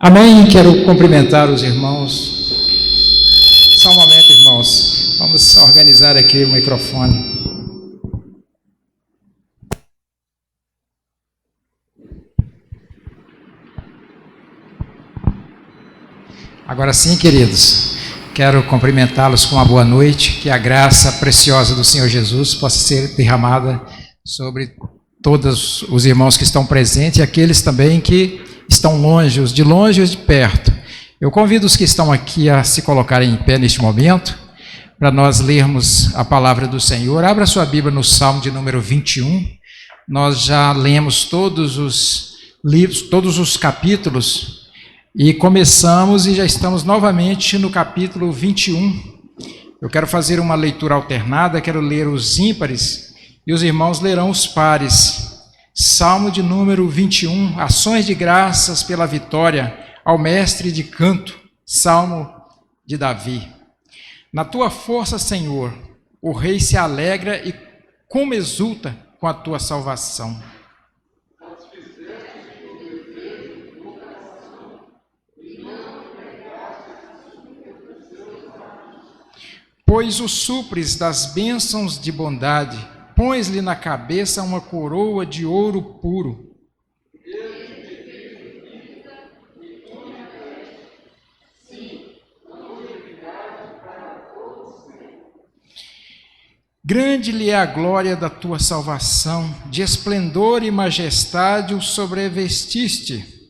Amém. Quero cumprimentar os irmãos. Só um momento, irmãos. Vamos organizar aqui o microfone. Agora sim, queridos. Quero cumprimentá-los com uma boa noite. Que a graça preciosa do Senhor Jesus possa ser derramada sobre todos os irmãos que estão presentes e aqueles também que estão longe, os de longe e os de perto. Eu convido os que estão aqui a se colocarem em pé neste momento, para nós lermos a palavra do Senhor. Abra sua Bíblia no Salmo de número 21. Nós já lemos todos os livros, todos os capítulos, e começamos e já estamos novamente no capítulo 21. Eu quero fazer uma leitura alternada, quero ler os ímpares, e os irmãos lerão os pares. Salmo de número 21, ações de graças pela vitória ao mestre de canto, Salmo de Davi. Na tua força, Senhor, o rei se alegra e como exulta com a tua salvação. Pois o supres das bênçãos de bondade, pões-lhe na cabeça uma coroa de ouro puro. Grande lhe é a glória da tua salvação, de esplendor e majestade o sobrevestiste.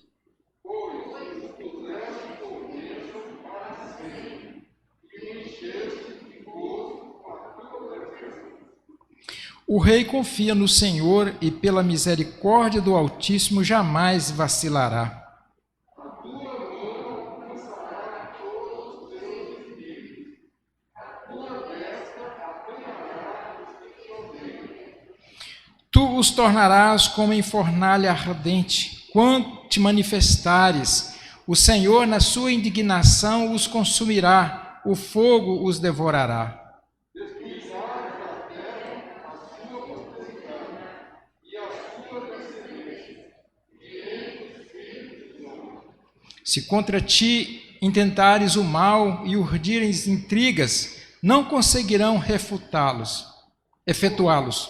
O rei confia no Senhor e pela misericórdia do Altíssimo jamais vacilará. Tu os tornarás como em fornalha ardente, quando te manifestares. O Senhor, na sua indignação, os consumirá, o fogo os devorará. Se contra ti intentares o mal e urdires intrigas, não conseguirão efetuá-los.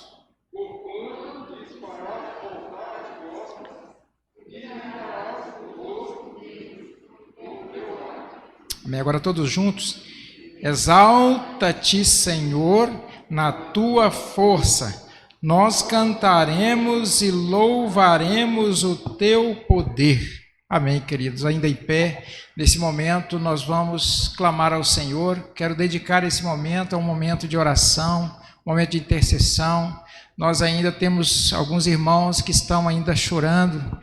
Amém. Agora todos juntos. Exalta-te, Senhor, na tua força. Nós cantaremos e louvaremos o teu poder. Amém, queridos. Ainda em pé, nesse momento nós vamos clamar ao Senhor. Quero dedicar esse momento a um momento de oração, um momento de intercessão. Nós ainda temos alguns irmãos que estão ainda chorando.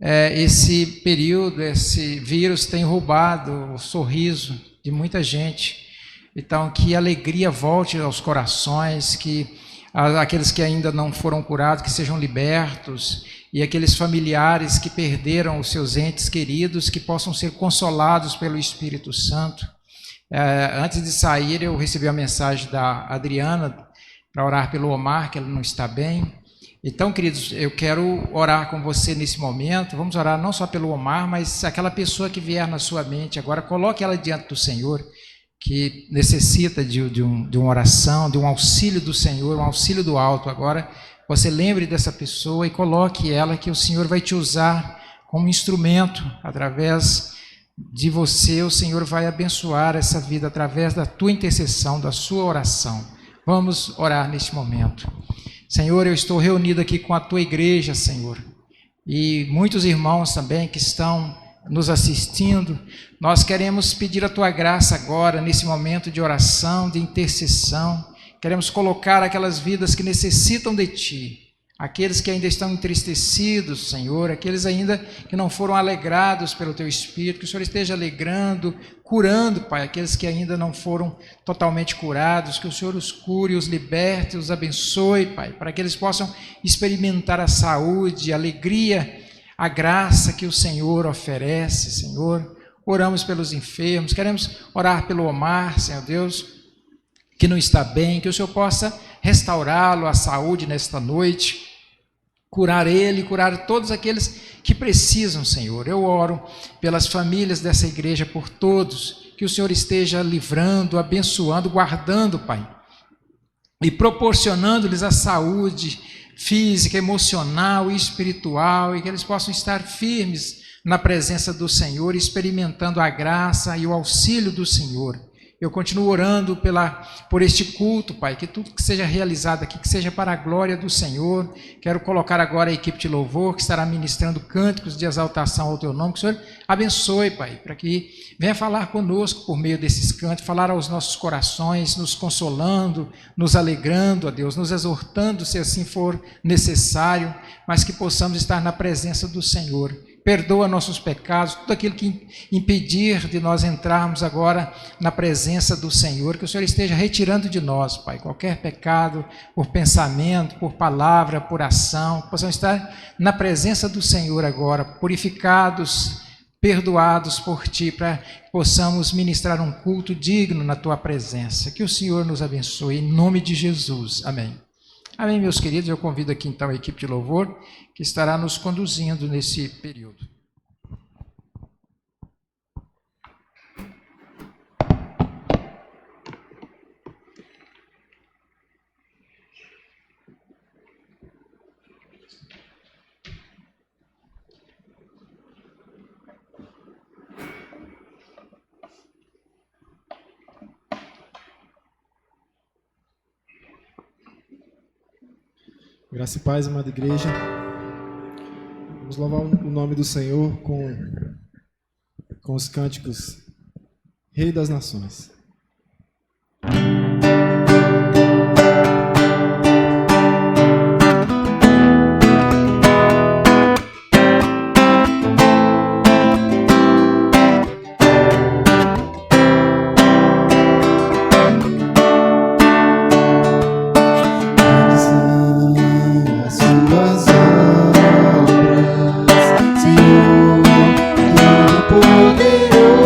Esse período, esse vírus tem roubado o sorriso de muita gente. Então, que a alegria volte aos corações, que aqueles que ainda não foram curados, que sejam libertos, e aqueles familiares que perderam os seus entes queridos, que possam ser consolados pelo Espírito Santo. Antes de sair, eu recebi a mensagem da Adriana para orar pelo Omar, que ele não está bem. Então, queridos, eu quero orar com você nesse momento. Vamos orar não só pelo Omar, mas aquela pessoa que vier na sua mente agora, coloque ela diante do Senhor, que necessita de uma oração, de um auxílio do Senhor, um auxílio do alto. Agora, você lembre dessa pessoa e coloque ela, que o Senhor vai te usar como instrumento. Através de você, o Senhor vai abençoar essa vida através da tua intercessão, da sua oração. Vamos orar neste momento. Senhor, eu estou reunido aqui com a tua igreja, Senhor, e muitos irmãos também que estão nos assistindo. Nós queremos pedir a tua graça agora, nesse momento de oração, de intercessão. Queremos colocar aquelas vidas que necessitam de ti, aqueles que ainda estão entristecidos, Senhor, aqueles ainda que não foram alegrados pelo teu Espírito, que o Senhor esteja alegrando, curando, Pai, aqueles que ainda não foram totalmente curados, que o Senhor os cure, os liberte, os abençoe, Pai, para que eles possam experimentar a saúde, a alegria, a graça que o Senhor oferece, Senhor. Oramos pelos enfermos, queremos orar pelo Omar, Senhor Deus, que não está bem, que o Senhor possa restaurá-lo à saúde nesta noite. curar ele, curar todos aqueles que precisam, Senhor. Eu oro pelas famílias dessa igreja, por todos, que o Senhor esteja livrando, abençoando, guardando, Pai, e proporcionando-lhes a saúde física, emocional e espiritual, e que eles possam estar firmes na presença do Senhor, experimentando a graça e o auxílio do Senhor. Eu continuo orando por este culto, Pai, que tudo que seja realizado aqui, que seja para a glória do Senhor. Quero colocar agora a equipe de louvor, que estará ministrando cânticos de exaltação ao Teu nome. Que o Senhor abençoe, Pai, para que venha falar conosco por meio desses cânticos, falar aos nossos corações, nos consolando, nos alegrando, ó Deus, nos exortando, se assim for necessário, mas que possamos estar na presença do Senhor. Perdoa nossos pecados, tudo aquilo que impedir de nós entrarmos agora na presença do Senhor, que o Senhor esteja retirando de nós, Pai, qualquer pecado, por pensamento, por palavra, por ação, que possamos estar na presença do Senhor agora, purificados, perdoados por Ti, para que possamos ministrar um culto digno na Tua presença. Que o Senhor nos abençoe, em nome de Jesus. Amém. Amém, meus queridos. Eu convido aqui então a equipe de louvor, que estará nos conduzindo nesse período. Graça e paz, amada igreja. Vamos louvar o nome do Senhor com os cânticos Rei das Nações. Poderoso,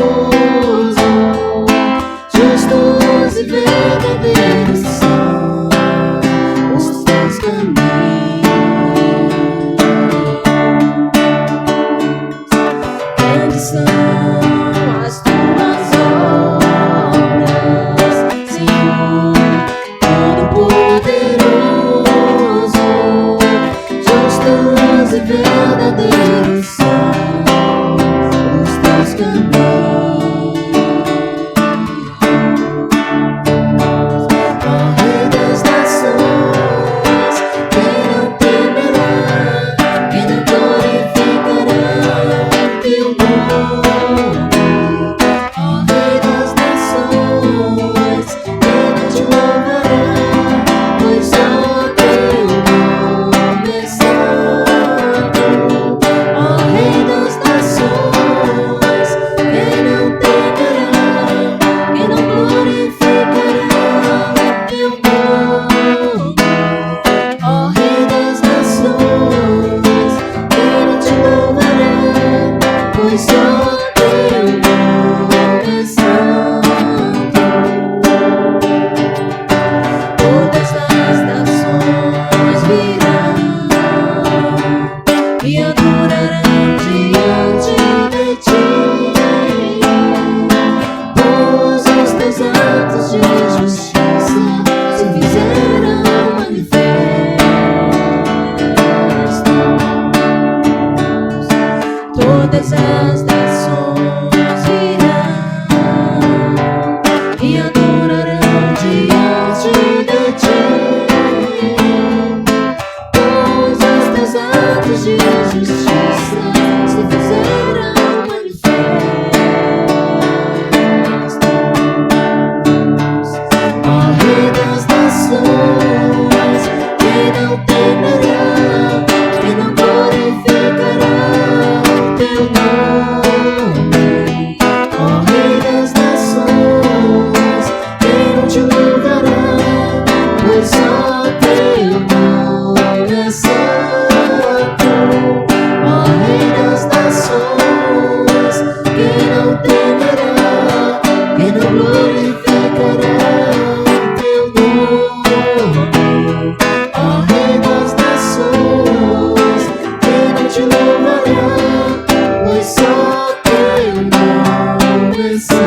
é santo.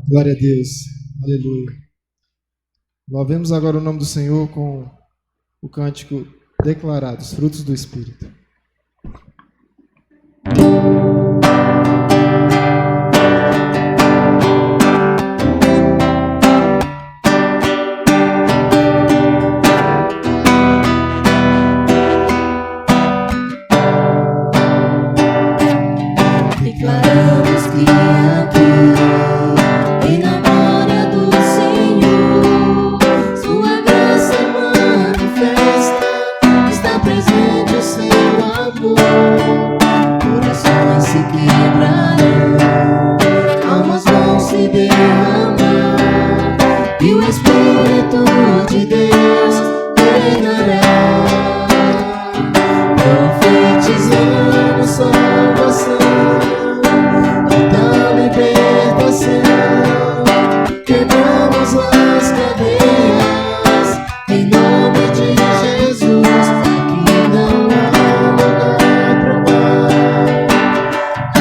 Glória a Deus. Aleluia. Louvemos agora o nome do Senhor com o cântico declarado, os frutos do Espírito. Declaramos que aqui, em memória do Senhor, sua graça manifesta, está presente o seu amor. Corações se quebrarão, almas vão se derramar, e o Espírito de Deus reinará. Profetizamos salvação, total libertação, quebramos as cadeias, em nome de Jesus. Aqui não há lugar pro mal,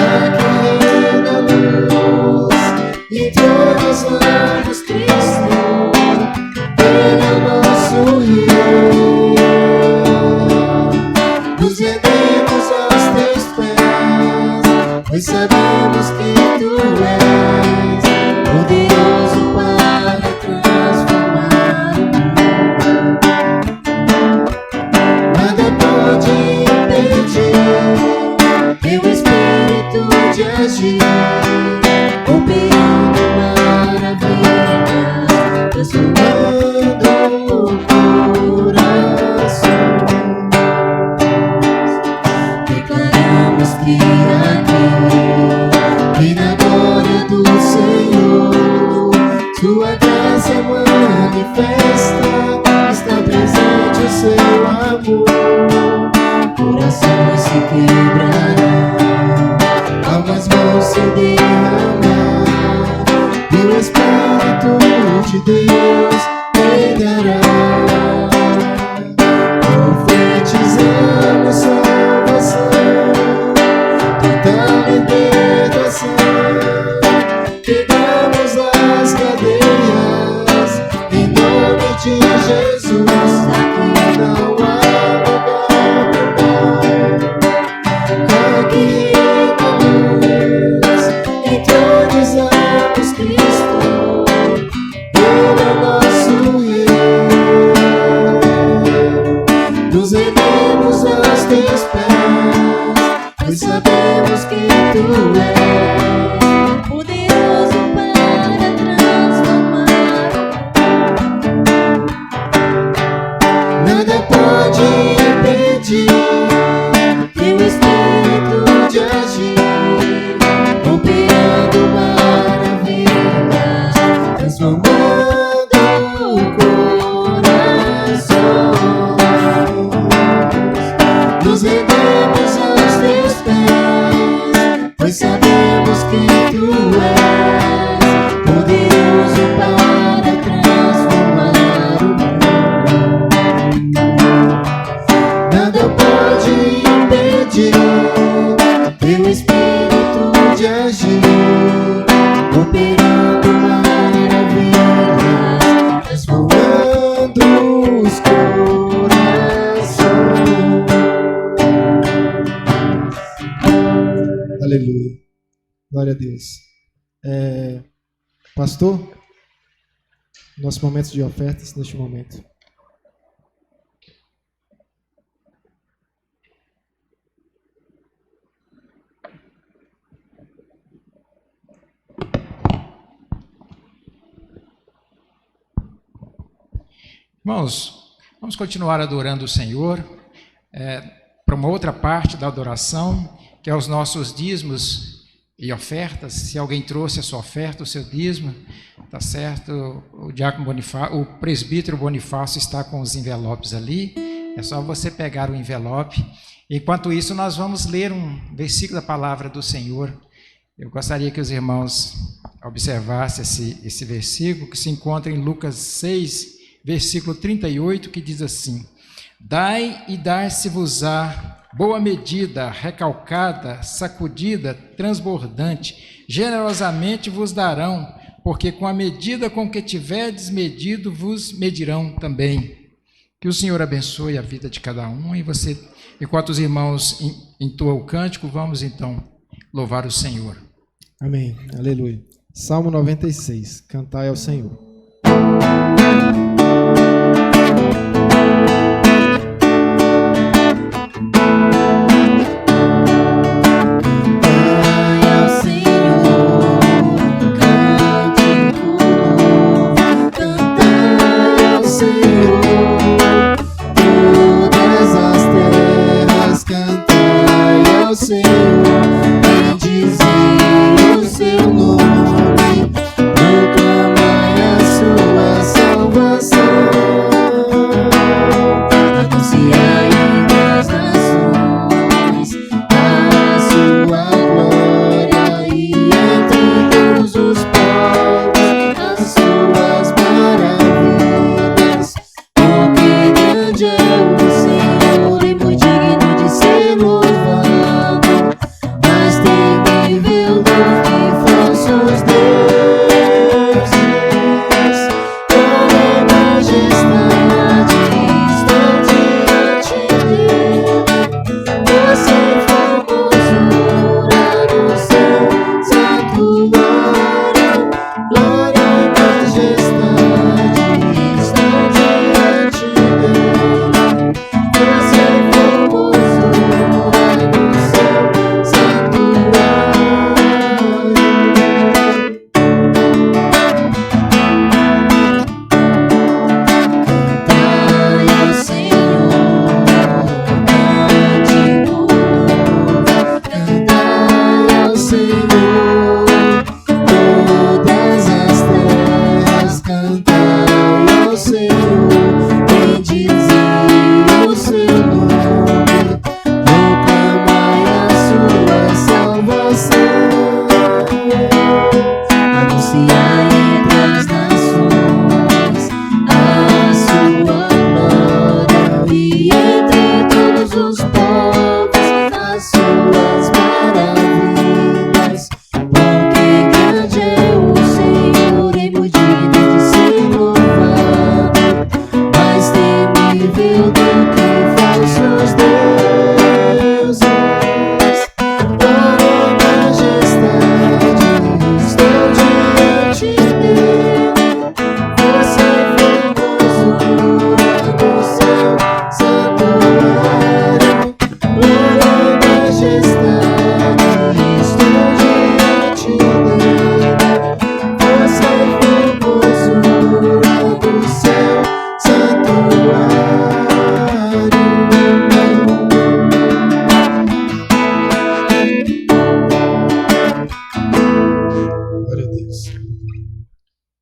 aqui reina a luz, e todos amamos Cristo, Ele é o nosso Rei. Nos rendemos aos teus pés, pois sabemos que tu és poderoso para transformar o mundo. Nada pode impedir teu Espírito de agir, operando maravilhas, transformando o coração. Declaramos que aqui, e na glória do Senhor, sua graça manifesta, está presente o seu amor. Corações se quebrarão, almas vão se derramar, e o Espírito de Deus reinará. Profetizamos salvação, total libertação, quebramos as cadeias, em nome de Jesus. Aqui não há lugar pro mal, aqui reina a luz, em todos amamos Cristo, Ele é o nosso Rei. Nos rendemos aos teus pés, pois sabemos que tu és poderoso para transformar nada pode impedir teu Espírito de agir, operando maravilhas, transformando o coração. Nos rendemos aos teus pés, pois sabemos que tu és poderoso para transformar o mundo. Nada pode impedir teu Espírito de agir, operando maravilhas, transformando os corações. Aleluia. Glória a Deus. Pastor, nosso momento de ofertas neste momento. Irmãos, vamos continuar adorando o Senhor para uma outra parte da adoração, que é os nossos dízimos e ofertas. Se alguém trouxe a sua oferta, o seu dízimo, tá certo? O diácono Bonifácio, o presbítero Bonifácio está com os envelopes ali. É só você pegar o envelope. Enquanto isso, nós vamos ler um versículo da palavra do Senhor. Eu gostaria que os irmãos observassem esse versículo, que se encontra em Lucas 6, versículo 38, que diz assim: Dai e dar-se-vos-á, boa medida, recalcada, sacudida, transbordante, generosamente vos darão, porque com a medida com que tiverdes medido, vos medirão também. Que o Senhor abençoe a vida de cada um. E você, enquanto os irmãos entoam o cântico, vamos então louvar o Senhor. Amém. Aleluia. Salmo 96. Cantai ao Senhor.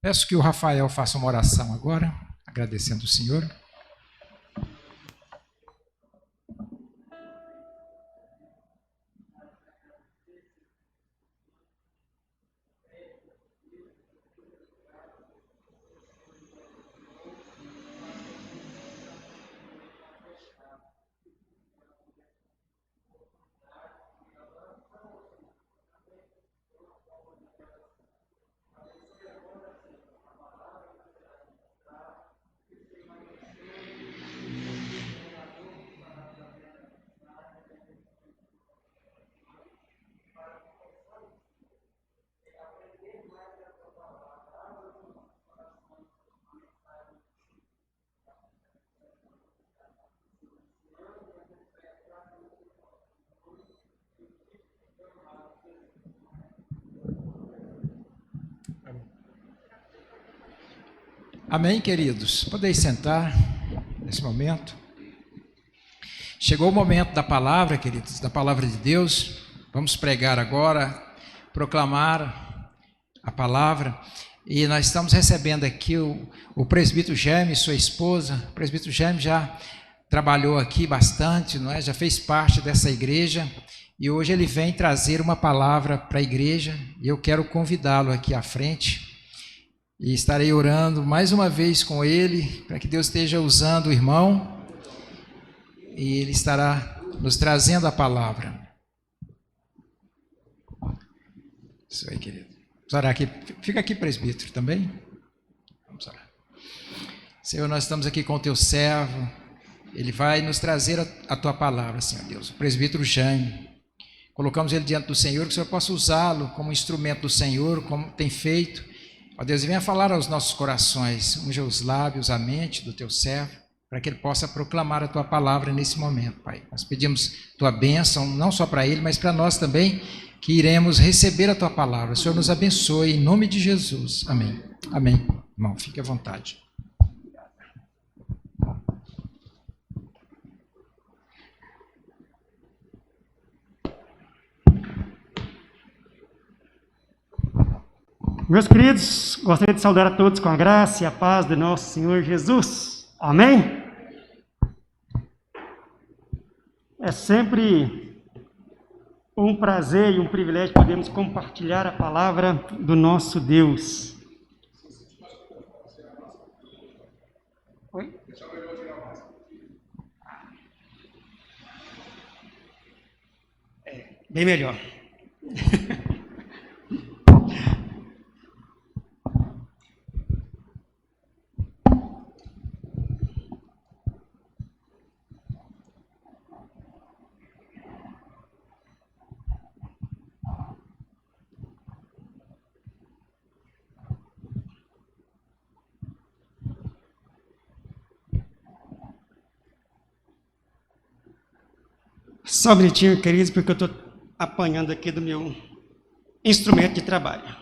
Peço que o Rafael faça uma oração agora, agradecendo o Senhor. Amém, queridos? Podeis sentar nesse momento. Chegou o momento da palavra, queridos, da palavra de Deus. Vamos pregar agora, proclamar a palavra. E nós estamos recebendo aqui o presbítero Jaime e sua esposa. O presbítero Jaime já trabalhou aqui bastante, não é? Já fez parte dessa igreja. E hoje ele vem trazer uma palavra para a igreja. E eu quero convidá-lo aqui à frente. E estarei orando mais uma vez com ele, para que Deus esteja usando o irmão. E ele estará nos trazendo a palavra. Isso aí, querido. Vamos orar aqui. Fica aqui, presbítero, também. Vamos orar. Senhor, nós estamos aqui com o teu servo. Ele vai nos trazer a tua palavra, Senhor Deus. O presbítero Jaime. Colocamos ele diante do Senhor, que o Senhor possa usá-lo como instrumento do Senhor, como tem feito. Ó Deus, e venha falar aos nossos corações, unja os lábios, a mente do teu servo, para que ele possa proclamar a tua palavra nesse momento, Pai. Nós pedimos tua bênção, não só para ele, mas para nós também, que iremos receber a tua palavra. O Senhor nos abençoe, em nome de Jesus. Amém. Amém. Irmão, fique à vontade. Meus queridos, gostaria de saudar a todos com a graça e a paz de nosso Senhor Jesus. Amém? É sempre um prazer e um privilégio podermos compartilhar a palavra do nosso Deus. Oi? Bem melhor. Só um minutinho, queridos, porque eu estou apanhando aqui do meu instrumento de trabalho.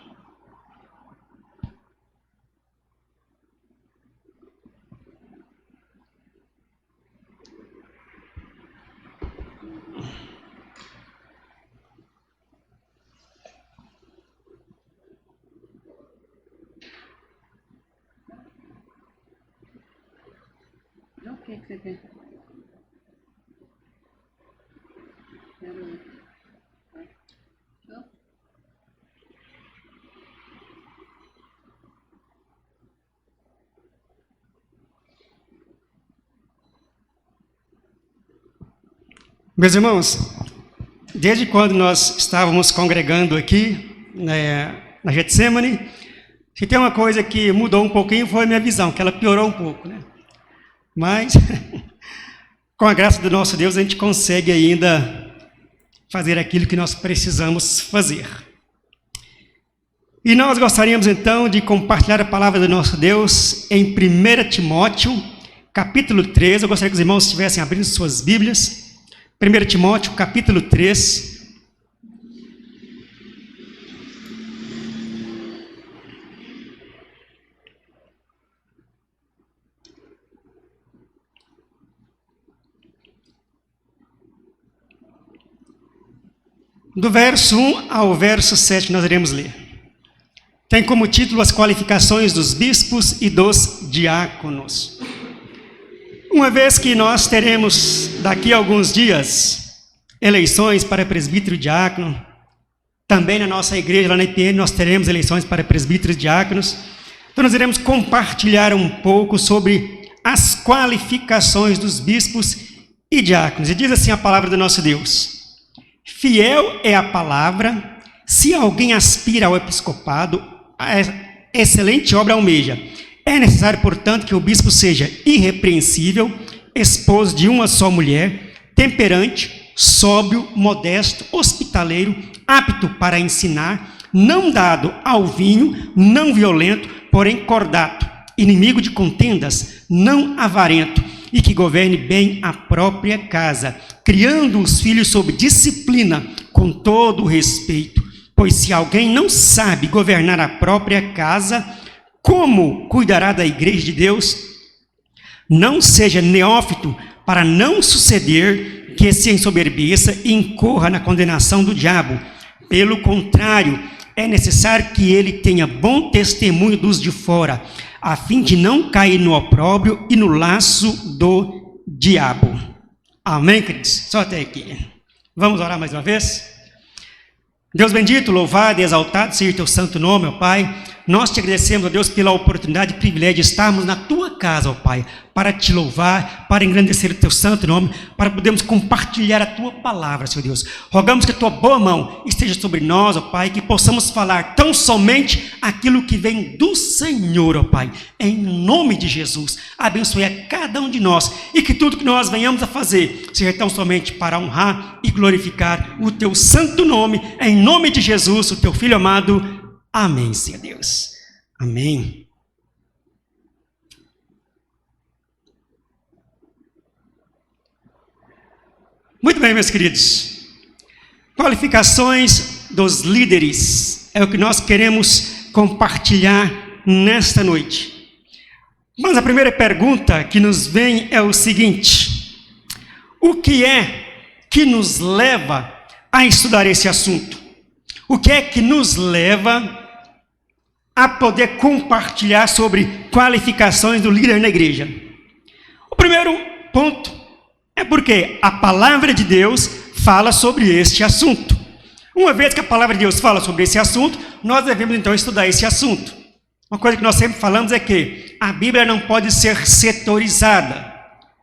O que você tem? Meus irmãos, desde quando nós estávamos congregando aqui na Getsemane, se tem uma coisa que mudou um pouquinho foi a minha visão, que ela piorou um pouco, né? Mas, com a graça do nosso Deus, a gente consegue ainda fazer aquilo que nós precisamos fazer. E nós gostaríamos então de compartilhar a palavra do nosso Deus em 1 Timóteo, capítulo 3. Eu gostaria que os irmãos estivessem abrindo suas Bíblias. 1 Timóteo, capítulo 3. Do verso 1 ao verso 7 nós iremos ler. Tem como título as qualificações dos bispos e dos diáconos. Uma vez que nós teremos daqui a alguns dias eleições para presbítero e diácono, também na nossa igreja, lá na IPN, nós teremos eleições para presbíteros e diáconos, então nós iremos compartilhar um pouco sobre as qualificações dos bispos e diáconos. E diz assim a palavra do nosso Deus: fiel é a palavra, se alguém aspira ao episcopado, a excelente obra almeja. É necessário, portanto, que o bispo seja irrepreensível, esposo de uma só mulher, temperante, sóbrio, modesto, hospitaleiro, apto para ensinar, não dado ao vinho, não violento, porém cordato, inimigo de contendas, não avarento, e que governe bem a própria casa, criando os filhos sob disciplina, com todo o respeito. Pois se alguém não sabe governar a própria casa, como cuidará da igreja de Deus? Não seja neófito, para não suceder que se ensoberbeça e incorra na condenação do diabo. Pelo contrário, é necessário que ele tenha bom testemunho dos de fora, a fim de não cair no opróbrio e no laço do diabo. Amém, queridos? Só até aqui. Vamos orar mais uma vez? Deus bendito, louvado e exaltado seja o teu santo nome, ó Pai. nós te agradecemos, ó Deus, pela oportunidade e privilégio de estarmos na tua casa, ó Pai, para te louvar, para engrandecer o teu santo nome, para podermos compartilhar a tua palavra, Senhor Deus. Rogamos que a tua boa mão esteja sobre nós, ó Pai, que possamos falar tão somente aquilo que vem do Senhor, ó Pai. Em nome de Jesus, abençoe a cada um de nós e que tudo que nós venhamos a fazer seja tão somente para honrar e glorificar o teu santo nome, em nome de Jesus, o teu Filho amado. Amém, Senhor Deus. Amém. Muito bem, meus queridos. Qualificações dos líderes é o que nós queremos compartilhar nesta noite. Mas a primeira pergunta que nos vem é o seguinte: o que é que nos leva a estudar esse assunto? O que é que nos leva a poder compartilhar sobre qualificações do líder na igreja? O primeiro ponto é porque a palavra de Deus fala sobre este assunto. Uma vez que a palavra de Deus fala sobre esse assunto, nós devemos então estudar esse assunto. Uma coisa que nós sempre falamos é que a Bíblia não pode ser setorizada.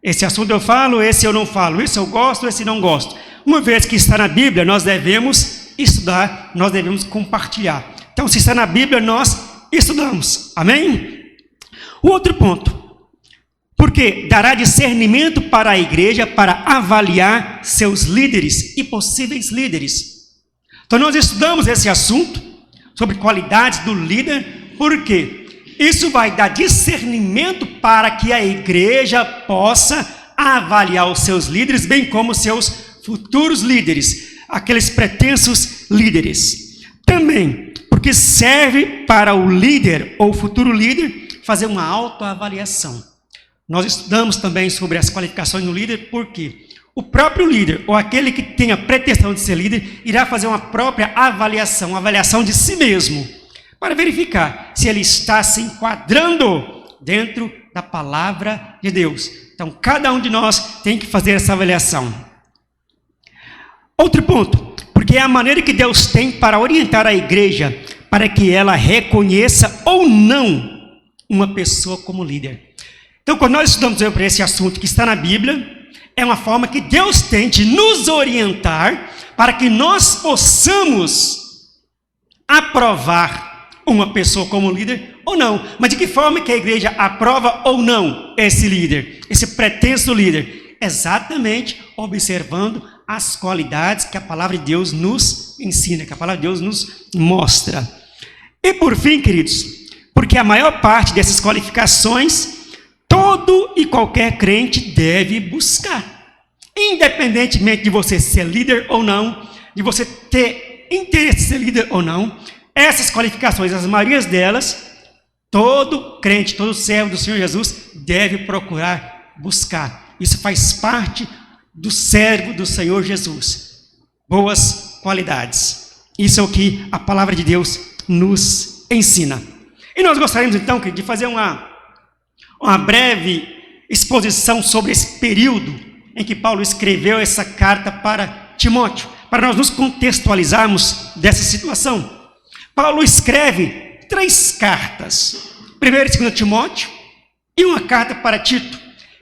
Esse assunto eu falo, esse eu não falo, esse eu gosto, esse não gosto. Uma vez que está na Bíblia, nós devemos estudar, nós devemos compartilhar. Então, se está na Bíblia, nós estudamos. Amém? O outro ponto. Porque dará discernimento para a igreja para avaliar seus líderes e possíveis líderes. Então, nós estudamos esse assunto sobre qualidades do líder, porque isso vai dar discernimento para que a igreja possa avaliar os seus líderes, bem como seus futuros líderes, aqueles pretensos líderes. Também, porque serve para o líder ou futuro líder fazer uma autoavaliação. Nós estudamos também sobre as qualificações do líder, porque o próprio líder, ou aquele que tem a pretensão de ser líder, irá fazer uma própria avaliação, uma avaliação de si mesmo, para verificar se ele está se enquadrando dentro da palavra de Deus. Então, cada um de nós tem que fazer essa avaliação. Outro ponto, porque é a maneira que Deus tem para orientar a igreja, para que ela reconheça ou não uma pessoa como líder. Então, quando nós estudamos sobre esse assunto que está na Bíblia, é uma forma que Deus tem de nos orientar para que nós possamos aprovar uma pessoa como líder ou não. Mas de que forma que a igreja aprova ou não esse líder, esse pretenso líder? Exatamente observando as qualidades que a palavra de Deus nos ensina, que a palavra de Deus nos mostra. E por fim, queridos, porque a maior parte dessas qualificações todo e qualquer crente deve buscar. Independentemente de você ser líder ou não, de você ter interesse em ser líder ou não, essas qualificações, as maiorias delas, todo crente, todo servo do Senhor Jesus deve procurar buscar. Isso faz parte do servo do Senhor Jesus. Boas qualidades. Isso é o que a palavra de Deus nos ensina. E nós gostaríamos então de fazer uma breve exposição sobre esse período em que Paulo escreveu essa carta para Timóteo, para nós nos contextualizarmos dessa situação. Paulo escreve 3 cartas, 1ª e 2ª Timóteo, e uma carta para Tito,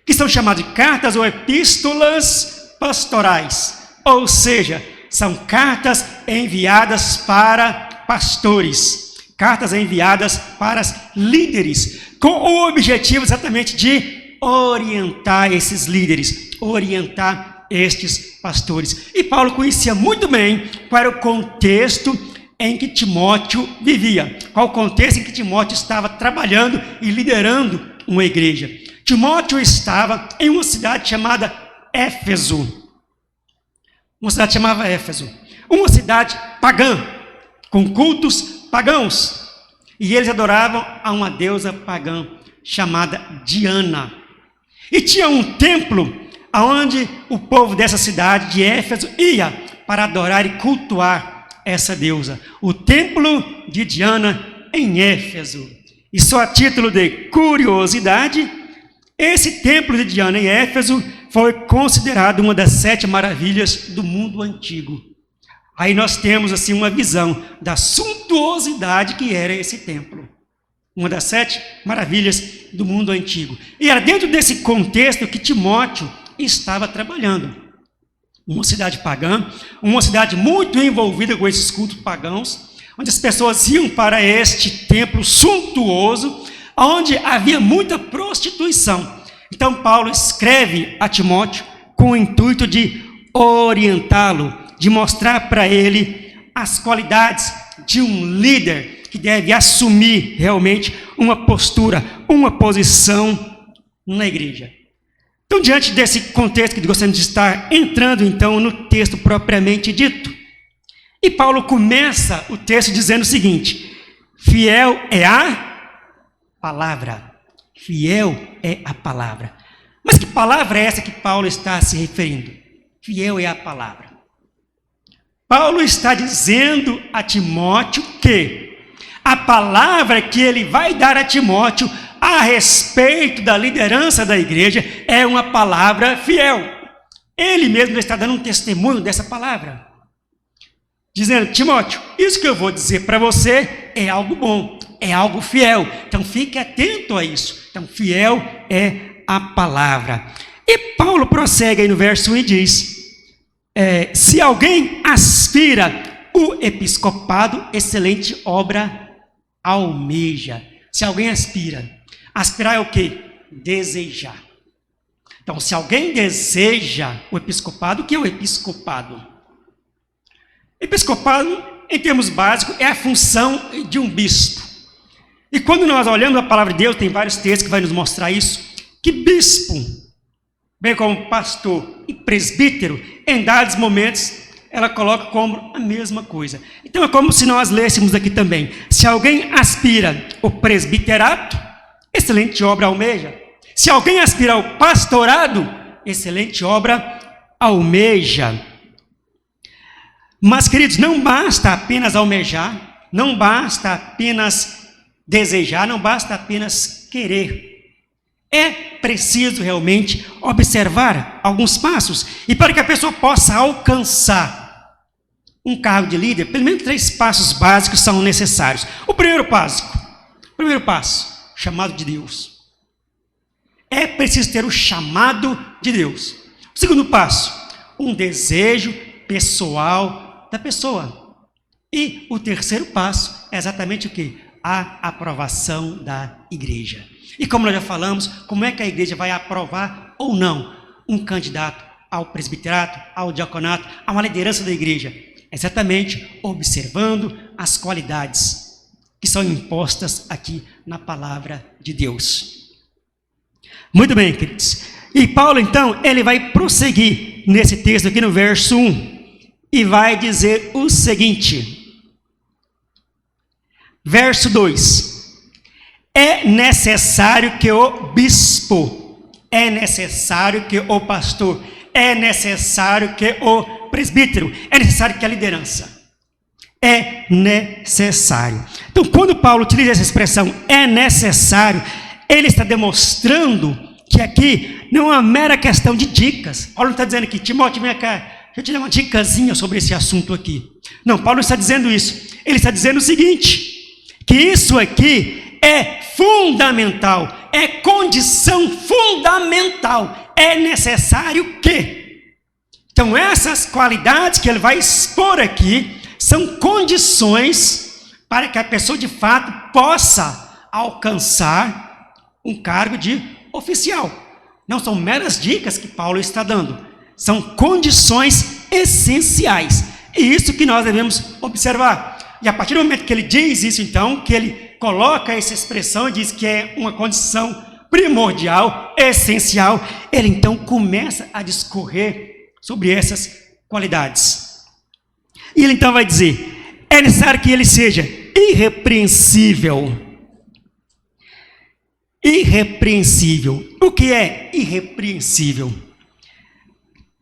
que são chamadas de cartas ou epístolas pastorais, ou seja, são cartas enviadas para pastores, cartas enviadas para líderes, com o objetivo exatamente de orientar esses líderes, orientar estes pastores. E Paulo conhecia muito bem qual era o contexto em que Timóteo vivia, qual o contexto em que Timóteo estava trabalhando e liderando uma igreja. Timóteo estava em uma cidade chamada Éfeso. Uma cidade chamada Éfeso. Uma cidade pagã, com cultos pagãos. E eles adoravam a uma deusa pagã chamada Diana. E tinha um templo onde o povo dessa cidade de Éfeso ia para adorar e cultuar essa deusa. O templo de Diana em Éfeso. E só a título de curiosidade, esse templo de Diana em Éfeso foi considerado uma das 7 maravilhas do mundo antigo. Aí nós temos assim uma visão da suntuosidade que era esse templo. Uma das 7 maravilhas do mundo antigo. E era dentro desse contexto que Timóteo estava trabalhando. Uma cidade pagã, uma cidade muito envolvida com esses cultos pagãos, onde as pessoas iam para este templo suntuoso, onde havia muita prostituição. Então Paulo escreve a Timóteo com o intuito de orientá-lo, de mostrar para ele as qualidades de um líder que deve assumir realmente uma postura, uma posição na igreja. Então, diante desse contexto que gostaríamos de estar entrando então no texto propriamente dito, e Paulo começa o texto dizendo o seguinte: fiel é a palavra. Fiel é a palavra. Mas que palavra é essa que Paulo está se referindo? Fiel é a palavra. Paulo está dizendo a Timóteo que a palavra que ele vai dar a Timóteo a respeito da liderança da igreja é uma palavra fiel. Ele mesmo está dando um testemunho dessa palavra, dizendo: Timóteo, isso que eu vou dizer para você é algo bom, é algo fiel. Então fique atento a isso. Então fiel é a palavra. E Paulo prossegue aí no verso 1 e diz: se alguém aspira o episcopado, excelente obra almeja. Se alguém aspira, aspirar é o quê? Desejar. Então, se alguém deseja o episcopado, o que é o episcopado? Episcopado, em termos básicos, é a função de um bispo. E quando nós olhamos a palavra de Deus, tem vários textos que vai nos mostrar isso, que bispo, bem como pastor e presbítero, em dados momentos, ela coloca como a mesma coisa. Então é como se nós lêssemos aqui também: se alguém aspira o presbiterato, excelente obra almeja. Se alguém aspira ao pastorado, excelente obra almeja. Mas, queridos, não basta apenas almejar, não basta apenas desejar, não basta apenas querer. É preciso realmente observar alguns passos. E para que a pessoa possa alcançar um cargo de líder, pelo menos 3 passos básicos são necessários. O primeiro passo, chamado de Deus. É preciso ter o chamado de Deus. O segundo passo, um desejo pessoal da pessoa. E o terceiro passo é exatamente o quê? A aprovação da igreja. E como nós já falamos, como é que a igreja vai aprovar ou não um candidato ao presbiterato, ao diaconato, a uma liderança da igreja? Exatamente observando as qualidades que são impostas aqui na palavra de Deus. Muito bem, queridos. E Paulo, então, ele vai prosseguir nesse texto aqui no verso 1 e vai dizer o seguinte. Verso 2. É necessário que o bispo, é necessário que o pastor, é necessário que o presbítero, é necessário que a liderança. É necessário. Então, quando Paulo utiliza essa expressão, é necessário, ele está demonstrando que aqui não é uma mera questão de dicas. Paulo não está dizendo aqui: Timóteo, vem cá, deixa eu te dar uma dicasinha sobre esse assunto aqui. Não, Paulo não está dizendo isso. Ele está dizendo o seguinte, que isso aqui é fundamental, é condição fundamental, é necessário que. Então, essas qualidades que ele vai expor aqui são condições para que a pessoa de fato possa alcançar um cargo de oficial. Não são meras dicas que Paulo está dando, são condições essenciais. E isso que nós devemos observar. E a partir do momento que ele diz isso, então, que ele coloca essa expressão e diz que é uma condição primordial, essencial, ele então começa a discorrer sobre essas qualidades. E ele então vai dizer: é necessário que ele seja irrepreensível. Irrepreensível. O que é irrepreensível?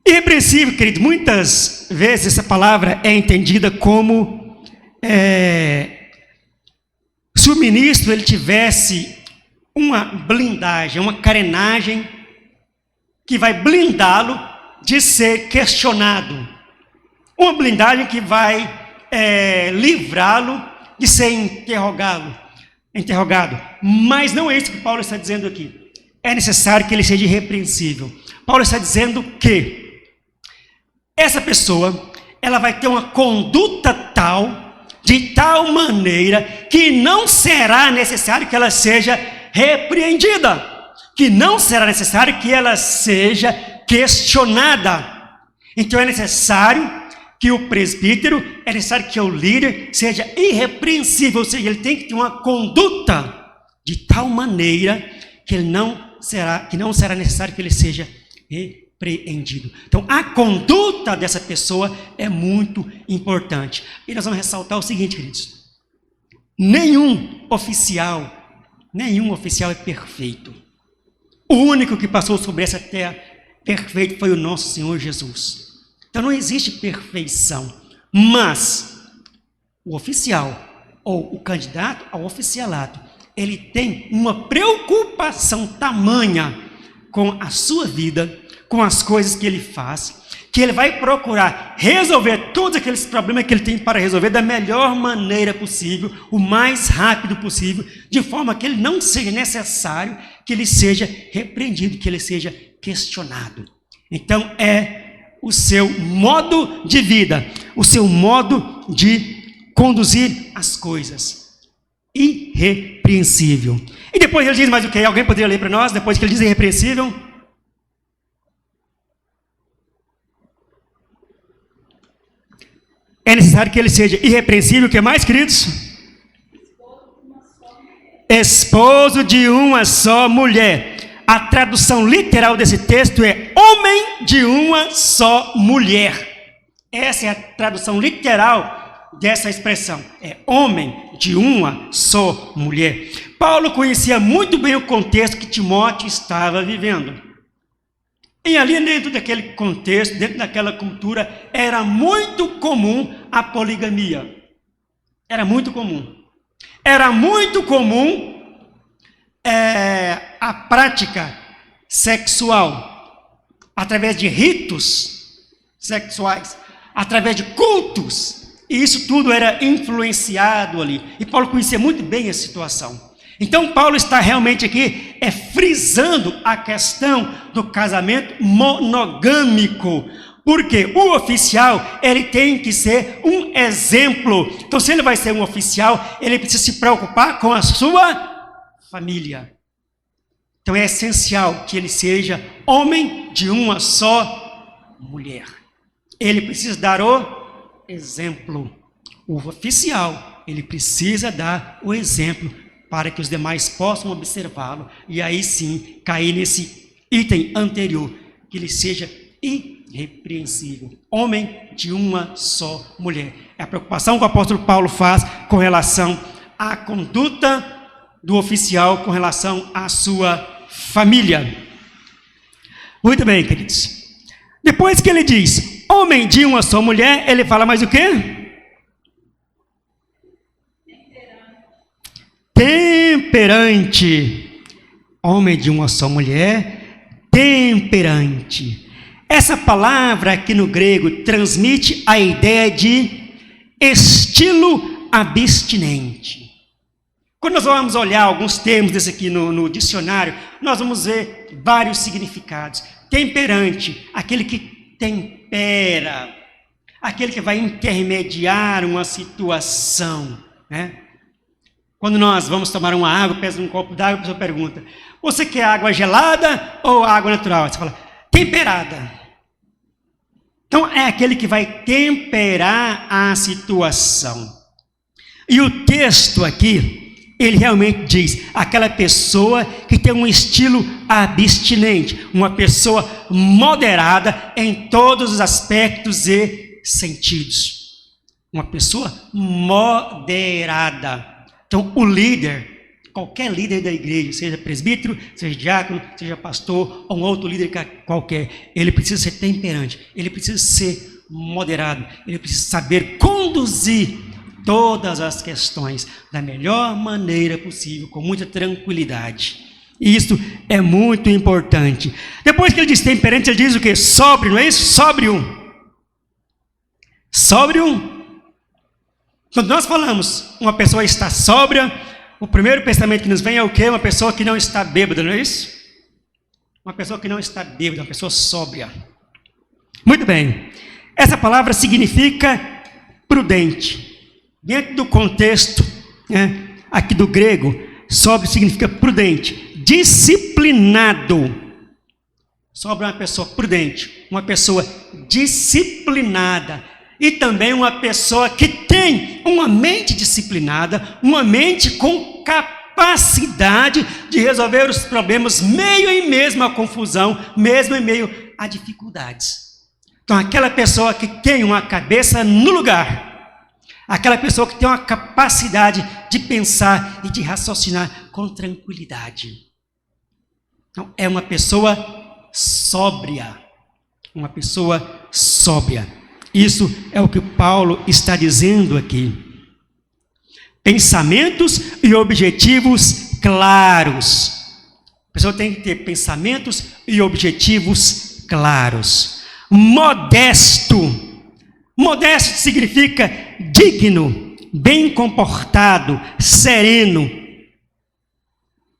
Irrepreensível, querido, muitas vezes essa palavra é entendida como se o ministro ele tivesse uma blindagem, uma carenagem que vai blindá-lo de ser questionado. Uma blindagem que vai livrá-lo de ser interrogado. Mas não é isso que Paulo está dizendo aqui. É necessário que ele seja irrepreensível. Paulo está dizendo que essa pessoa, ela vai ter uma conduta de tal maneira, que não será necessário que ela seja repreendida, que não será necessário que ela seja questionada. Então é necessário que o presbítero, é necessário que o líder seja irrepreensível, ou seja, ele tem que ter uma conduta de tal maneira que não será necessário que ele seja repreendido. Então, a conduta dessa pessoa é muito importante. E nós vamos ressaltar o seguinte, queridos: nenhum oficial é perfeito. O único que passou sobre essa terra perfeito foi o nosso Senhor Jesus. Então não existe perfeição, mas o oficial ou o candidato ao oficialato, ele tem uma preocupação tamanha com a sua vida, com as coisas que ele faz, que ele vai procurar resolver todos aqueles problemas que ele tem para resolver da melhor maneira possível, o mais rápido possível, de forma que ele não seja necessário que ele seja repreendido, que ele seja questionado. Então é o seu modo de vida, o seu modo de conduzir as coisas. Irrepreensível. E depois ele diz mais o que? Alguém poderia ler para nós, depois que ele diz irrepreensível? É necessário que ele seja irrepreensível, o que mais, queridos? Esposo de uma só mulher. A tradução literal desse texto é homem de uma só mulher. Essa é a tradução literal dessa expressão. É homem de uma só mulher. Paulo conhecia muito bem o contexto que Timóteo estava vivendo. E ali dentro daquele contexto, dentro daquela cultura, era muito comum a poligamia. Era muito comum. Era muito comum a prática sexual através de ritos sexuais, através de cultos. E isso tudo era influenciado ali. E Paulo conhecia muito bem a situação. Então Paulo está realmente aqui frisando a questão do casamento monogâmico. Porque o oficial, ele tem que ser um exemplo. Então se ele vai ser um oficial, ele precisa se preocupar com a sua família. Então é essencial que ele seja homem de uma só mulher. Ele precisa dar o exemplo. O oficial, ele precisa dar o exemplo para que os demais possam observá-lo e aí sim cair nesse item anterior, que ele seja irrepreensível. Homem de uma só mulher. É a preocupação que o apóstolo Paulo faz com relação à conduta do oficial, com relação à sua família. Muito bem, queridos. Depois que ele diz homem de uma só mulher, ele fala mais o quê? Temperante. Homem de uma só mulher, temperante. Essa palavra aqui no grego transmite a ideia de estilo abstinente. Quando nós vamos olhar alguns termos desse aqui no dicionário, nós vamos ver vários significados. Temperante, aquele que tempera, aquele que vai intermediar uma situação, né? Quando nós vamos tomar uma água, pesa um copo d'água, a pessoa pergunta: você quer água gelada ou água natural? Você fala: temperada. Então é aquele que vai temperar a situação. E o texto aqui, ele realmente diz, aquela pessoa que tem um estilo abstinente, uma pessoa moderada em todos os aspectos e sentidos. Uma pessoa moderada. Então, o líder, qualquer líder da igreja, seja presbítero, seja diácono, seja pastor, ou um outro líder qualquer, ele precisa ser temperante, ele precisa ser moderado, ele precisa saber conduzir todas as questões da melhor maneira possível, com muita tranquilidade. E isso é muito importante. Depois que ele diz temperante, ele diz o quê? Sóbrio, não é isso? Sóbrio. Sóbrio. Quando nós falamos uma pessoa está sóbria, o primeiro pensamento que nos vem é o quê? Uma pessoa que não está bêbada, não é isso? Uma pessoa que não está bêbada, uma pessoa sóbria. Muito bem. Essa palavra significa prudente. Dentro do contexto, né, aqui do grego, sóbrio significa prudente, disciplinado. Sóbrio é uma pessoa prudente, uma pessoa disciplinada. E também uma pessoa que tem uma mente disciplinada, uma mente com capacidade de resolver os problemas, meio em mesmo a confusão, mesmo em meio a dificuldades. Então, aquela pessoa que tem uma cabeça no lugar, aquela pessoa que tem uma capacidade de pensar e de raciocinar com tranquilidade. Então, é uma pessoa sóbria. Uma pessoa sóbria. Isso é o que Paulo está dizendo aqui. Pensamentos e objetivos claros. A pessoa tem que ter pensamentos e objetivos claros. Modesto. Modesto significa digno, bem comportado, sereno.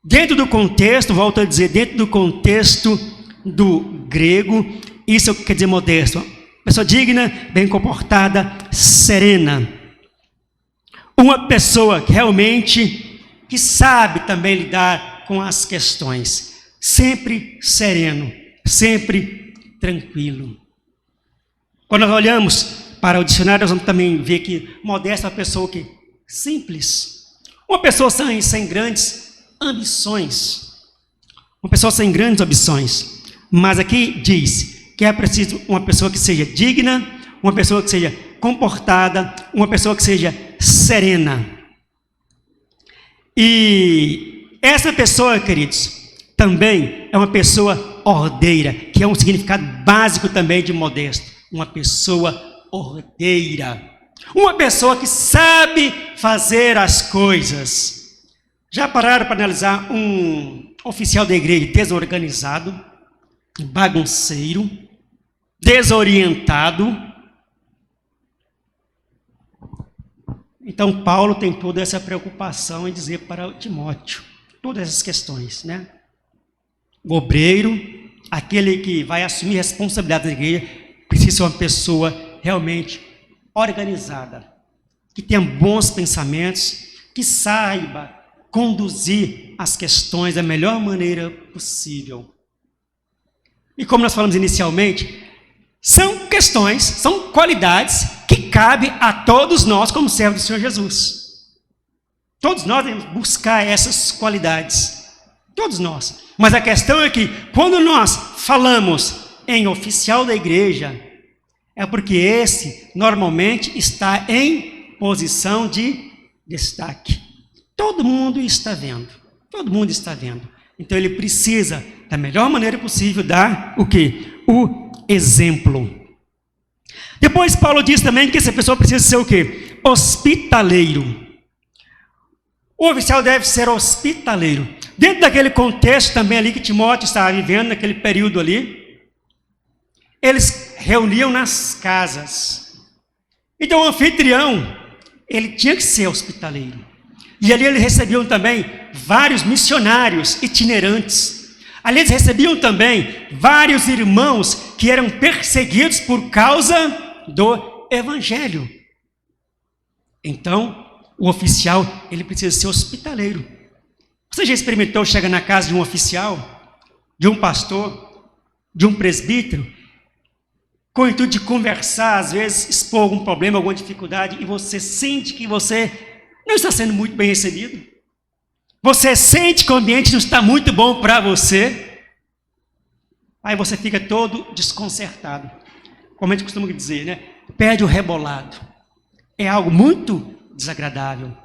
Dentro do contexto, volto a dizer, dentro do contexto do grego, isso quer dizer modesto. Pessoa digna, bem comportada, serena. Uma pessoa que realmente que sabe também lidar com as questões. Sempre sereno, sempre tranquilo. Quando nós olhamos para o dicionário, nós vamos também ver que modesta é uma pessoa que simples. Uma pessoa sem grandes ambições. Uma pessoa sem grandes ambições. Mas aqui diz que é preciso uma pessoa que seja digna, uma pessoa que seja comportada, uma pessoa que seja serena. E essa pessoa, queridos, também é uma pessoa ordeira, que é um significado básico também de modesto. Uma pessoa ordeira. Uma pessoa que sabe fazer as coisas. Já pararam para analisar um oficial da igreja desorganizado, bagunceiro, desorientado? Então Paulo tem toda essa preocupação em dizer para Timóteo todas essas questões, né? O obreiro, aquele que vai assumir responsabilidade da igreja, precisa ser uma pessoa realmente organizada, que tenha bons pensamentos, que saiba conduzir as questões da melhor maneira possível. E como nós falamos inicialmente, são questões, são qualidades que cabem a todos nós como servos do Senhor Jesus. Todos nós devemos buscar essas qualidades. Todos nós. Mas a questão é que quando nós falamos em oficial da igreja, é porque esse normalmente está em posição de destaque. Todo mundo está vendo. Todo mundo está vendo. Então ele precisa, da melhor maneira possível, dar o quê? O exemplo. Depois Paulo diz também que essa pessoa precisa ser o quê? Hospitaleiro. O oficial deve ser hospitaleiro. Dentro daquele contexto também ali que Timóteo estava vivendo, naquele período ali, eles reuniam nas casas. Então o anfitrião, ele tinha que ser hospitaleiro. E ali eles recebiam também vários missionários itinerantes. Ali eles recebiam também vários irmãos que eram perseguidos por causa do evangelho. Então, o oficial, ele precisa ser hospitaleiro. Você já experimentou chegar na casa de um oficial, de um pastor, de um presbítero, com o intuito de conversar, às vezes expor algum problema, alguma dificuldade, e você sente que você não está sendo muito bem recebido? Você sente que o ambiente não está muito bom para você? Aí você fica todo desconcertado. Como a gente costuma dizer, né? Perde o rebolado. É algo muito desagradável.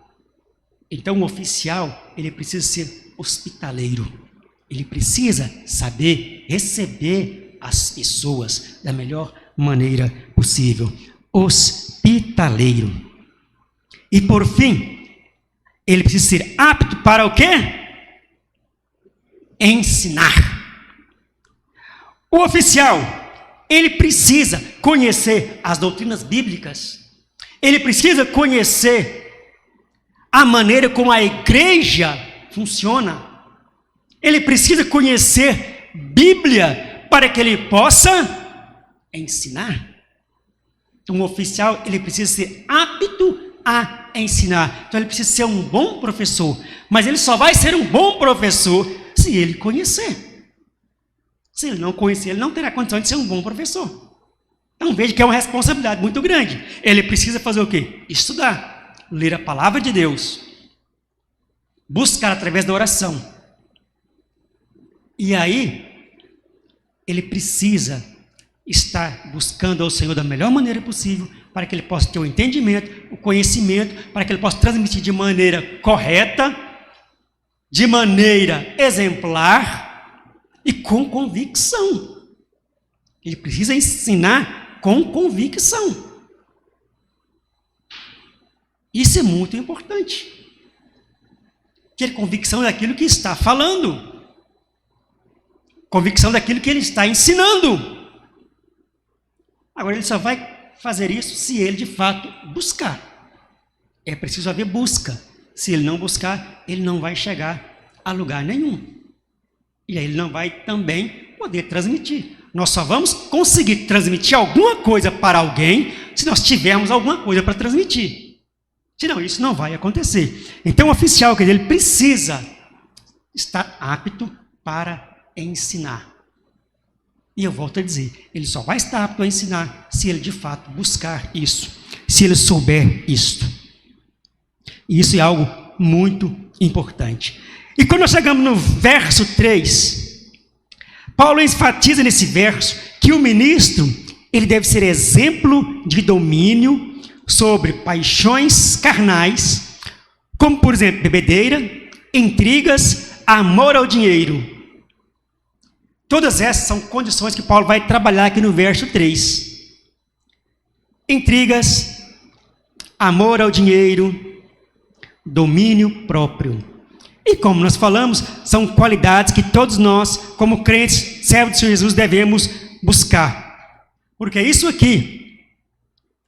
Então o oficial, ele precisa ser hospitaleiro. Ele precisa saber receber as pessoas da melhor maneira possível. Hospitaleiro. E por fim, ele precisa ser apto para o quê? Ensinar. O oficial, ele precisa conhecer as doutrinas bíblicas, ele precisa conhecer a maneira como a igreja funciona, ele precisa conhecer Bíblia para que ele possa ensinar. Um oficial, ele precisa ser apto a ensinar. Então ele precisa ser um bom professor, mas ele só vai ser um bom professor se ele conhecer. Se ele não conhecer, ele não terá condição de ser um bom professor. Então veja que é uma responsabilidade muito grande. Ele precisa fazer o quê? Estudar, ler a palavra de Deus, buscar através da oração. E aí, ele precisa estar buscando ao Senhor da melhor maneira possível, para que ele possa ter o entendimento, o conhecimento, para que ele possa transmitir de maneira correta, de maneira exemplar e com convicção. Ele precisa ensinar com convicção. Isso é muito importante. Ter convicção daquilo que está falando. Convicção daquilo que ele está ensinando. Agora, ele só vai fazer isso se ele, de fato, buscar. É preciso haver busca. Se ele não buscar, ele não vai chegar a lugar nenhum. E aí ele não vai também poder transmitir. Nós só vamos conseguir transmitir alguma coisa para alguém se nós tivermos alguma coisa para transmitir. Senão, isso não vai acontecer. Então, o oficial, ele precisa estar apto para ensinar. E eu volto a dizer, ele só vai estar apto a ensinar se ele de fato buscar isso, se ele souber isto. E isso é algo muito importante. E quando nós chegamos no verso 3, Paulo enfatiza nesse verso que o ministro, ele deve ser exemplo de domínio sobre paixões carnais, como por exemplo, bebedeira, intrigas, amor ao dinheiro. Todas essas são condições que Paulo vai trabalhar aqui no verso 3. Intrigas, amor ao dinheiro, domínio próprio. E como nós falamos, são qualidades que todos nós, como crentes, servos de Senhor Jesus, devemos buscar. Porque isso aqui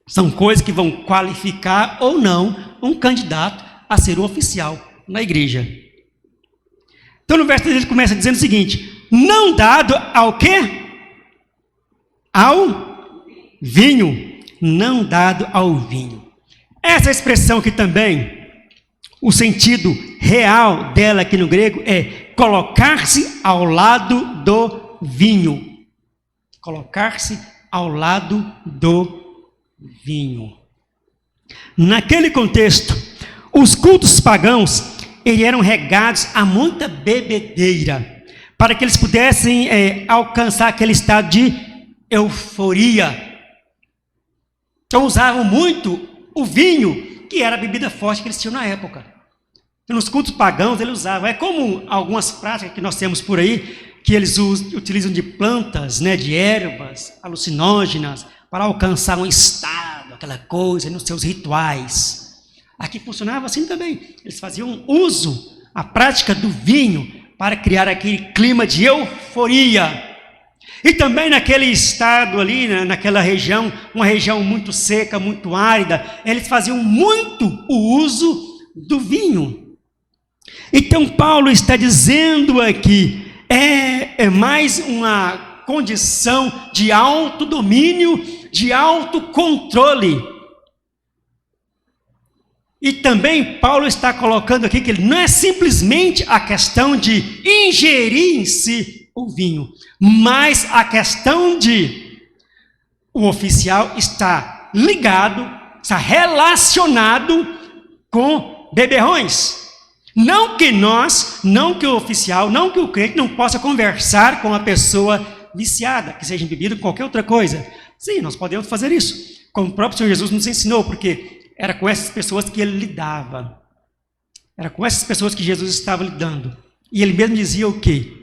são coisas que vão qualificar ou não um candidato a ser um oficial na igreja. Então no verso 3 ele começa dizendo o seguinte: não dado ao quê? Ao vinho. Não dado ao vinho. Essa expressão aqui também, o sentido real dela aqui no grego é colocar-se ao lado do vinho. Colocar-se ao lado do vinho. Naquele contexto, os cultos pagãos eles eram regados a muita bebedeira, para que eles pudessem alcançar aquele estado de euforia. Então usavam muito o vinho, que era a bebida forte que eles tinham na época. Então, nos cultos pagãos eles usavam, é como algumas práticas que nós temos por aí, que eles utilizam de plantas, né, de ervas alucinógenas, para alcançar um estado, aquela coisa, nos seus rituais. Aqui funcionava assim também. Eles faziam uso, a prática do vinho, para criar aquele clima de euforia. E também naquele estado ali, naquela região, uma região muito seca, muito árida, eles faziam muito o uso do vinho. Então Paulo está dizendo aqui, é mais uma condição de autodomínio, de autocontrole. E também Paulo está colocando aqui que ele não é simplesmente a questão de ingerir em si o vinho, mas a questão de o oficial está ligado, está relacionado com beberrões. Não que nós, não que o oficial, não que o crente não possa conversar com a pessoa viciada, que seja em bebida ou qualquer outra coisa. Sim, nós podemos fazer isso, como o próprio Senhor Jesus nos ensinou, porque era com essas pessoas que ele lidava. Era com essas pessoas que Jesus estava lidando. E ele mesmo dizia o quê?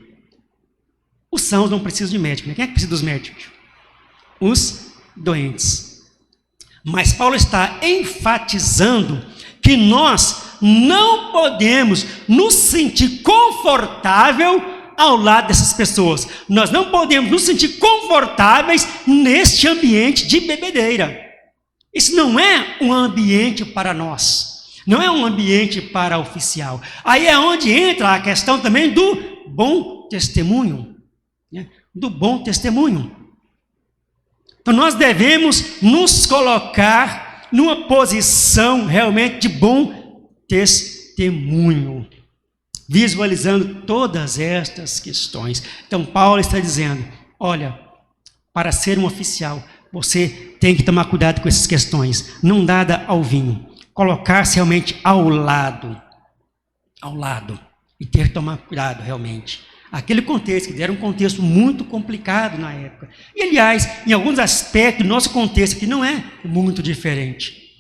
Os sãos não precisam de médico. Né? Quem é que precisa dos médicos? Os doentes. Mas Paulo está enfatizando que nós não podemos nos sentir confortável ao lado dessas pessoas. Nós não podemos nos sentir confortáveis neste ambiente de bebedeira. Isso não é um ambiente para nós. Não é um ambiente para oficial. Aí é onde entra a questão também do bom testemunho. Né? Do bom testemunho. Então nós devemos nos colocar numa posição realmente de bom testemunho, visualizando todas estas questões. Então Paulo está dizendo, olha, para ser um oficial, você tem que tomar cuidado com essas questões, não dada ao vinho, colocar-se realmente ao lado, e ter que tomar cuidado realmente. Aquele contexto, que era um contexto muito complicado na época. E, aliás, em alguns aspectos, nosso contexto aqui não é muito diferente.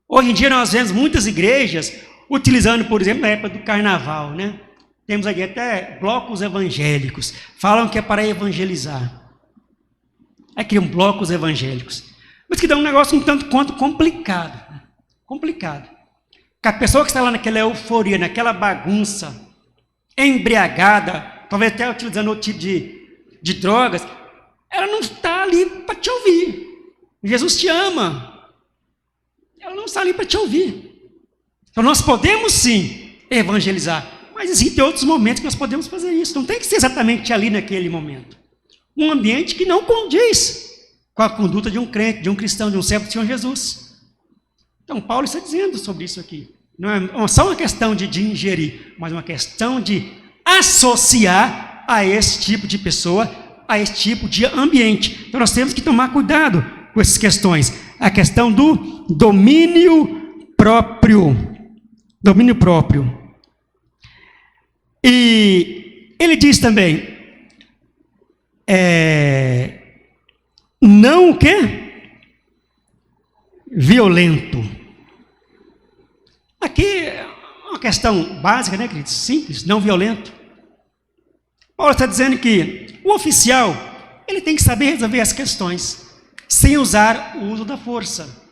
Hoje em dia nós vemos muitas igrejas utilizando, por exemplo, na época do carnaval, né? Temos aqui até blocos evangélicos, falam que é para evangelizar. Aí criam blocos evangélicos. Mas que dá um negócio um tanto quanto complicado. Complicado. Que a pessoa que está lá naquela euforia, naquela bagunça, embriagada, talvez até utilizando outro tipo de drogas, ela não está ali para te ouvir. Jesus te ama. Ela não está ali para te ouvir. Então nós podemos sim evangelizar, mas existem outros momentos que nós podemos fazer isso. Não tem que ser exatamente ali naquele momento. Um ambiente que não condiz com a conduta de um crente, de um cristão, de um servo do Senhor Jesus. Então Paulo está dizendo sobre isso aqui. Não é só uma questão de ingerir, mas uma questão de associar a esse tipo de pessoa, a esse tipo de ambiente. Então nós temos que tomar cuidado com essas questões. A questão do domínio próprio. Domínio próprio. E ele diz também, não o quê? Violento. Aqui é uma questão básica, né, queridos? Simples, não violento. Paulo está dizendo que o oficial, ele tem que saber resolver as questões, sem usar o uso da força.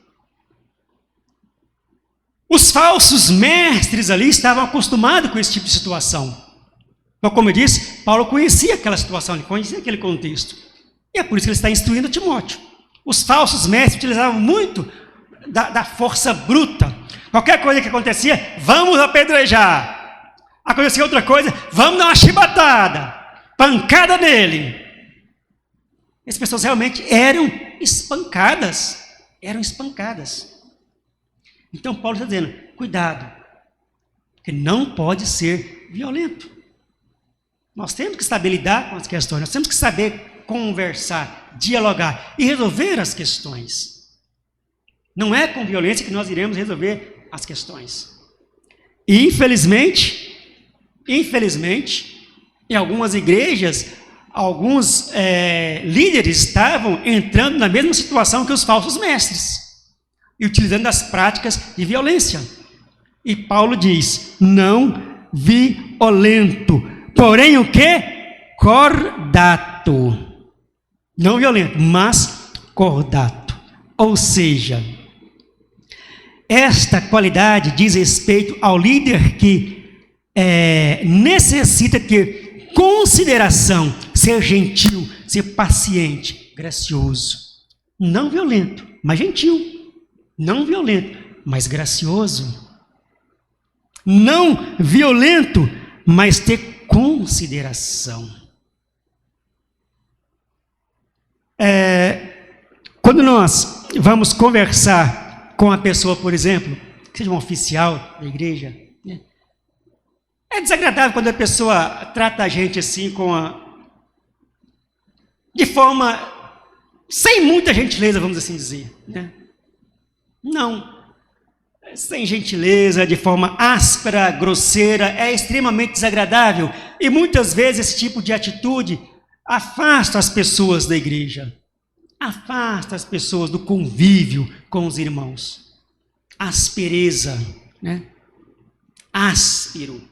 Os falsos mestres ali estavam acostumados com esse tipo de situação. Então, como eu disse, Paulo conhecia aquela situação, ele conhecia aquele contexto. E é por isso que ele está instruindo Timóteo. Os falsos mestres utilizavam muito da força bruta. Qualquer coisa que acontecia, vamos apedrejar. Acontecia outra coisa, vamos dar uma chibatada, pancada nele. Essas pessoas realmente eram espancadas. Então Paulo está dizendo, cuidado, porque não pode ser violento. Nós temos que saber lidar com as questões, nós temos que saber conversar, dialogar e resolver as questões. Não é com violência que nós iremos resolver as questões. E infelizmente, em algumas igrejas, alguns líderes estavam entrando na mesma situação que os falsos mestres e utilizando as práticas de violência. E Paulo diz, não violento, porém o quê? Cordato. Não violento, mas cordato. Ou seja, esta qualidade diz respeito ao líder que necessita ter consideração, ser gentil, ser paciente, gracioso. Não violento, mas gentil. Não violento, mas gracioso. Não violento, mas ter consideração. Quando nós vamos conversar com a pessoa, por exemplo, que seja um oficial da igreja, né? É desagradável quando a pessoa trata a gente assim de forma sem muita gentileza, vamos assim dizer, né? Não, sem gentileza, de forma áspera, grosseira, é extremamente desagradável. E muitas vezes esse tipo de atitude afasta as pessoas da igreja, afasta as pessoas do convívio com os irmãos. Aspereza, né? Áspero,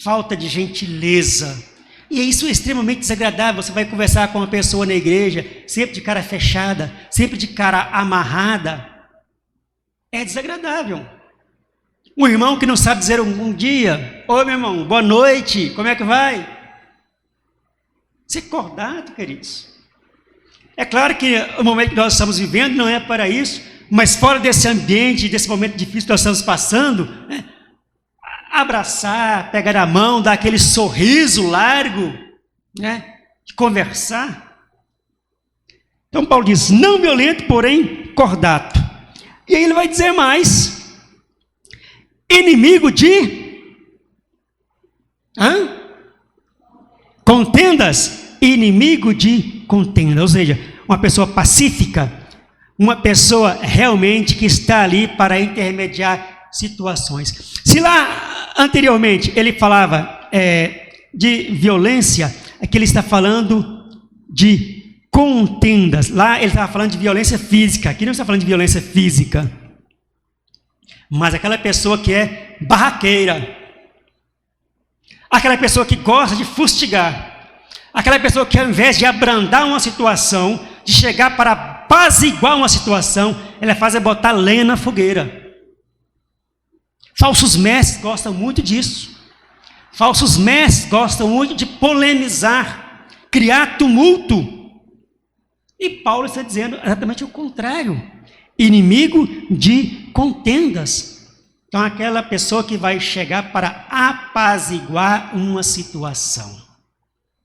falta de gentileza. E isso é extremamente desagradável. Você vai conversar com uma pessoa na igreja, sempre de cara fechada, sempre de cara amarrada. É desagradável. Um irmão que não sabe dizer um dia, oi meu irmão, boa noite, como é que vai? Ser cordato, queridos. É claro que o momento que nós estamos vivendo não é para isso, mas fora desse ambiente, desse momento difícil que nós estamos passando, né, abraçar, pegar a mão, dar aquele sorriso largo, né, conversar. Então Paulo diz, não violento, porém cordato. E aí ele vai dizer mais, inimigo de contendas, inimigo de contenda, ou seja, uma pessoa pacífica, uma pessoa realmente que está ali para intermediar situações. Se lá anteriormente ele falava de violência, aqui ele está falando de contendas. Lá ele estava falando de violência física, aqui não está falando de violência física, mas aquela pessoa que é barraqueira, aquela pessoa que gosta de fustigar, aquela pessoa que ao invés de abrandar uma situação, de chegar para apaziguar uma situação, ela faz botar lenha na fogueira. Falsos mestres gostam muito disso. Falsos mestres gostam muito de polemizar, criar tumulto. E Paulo está dizendo exatamente o contrário. Inimigo de contendas. Então, aquela pessoa que vai chegar para apaziguar uma situação,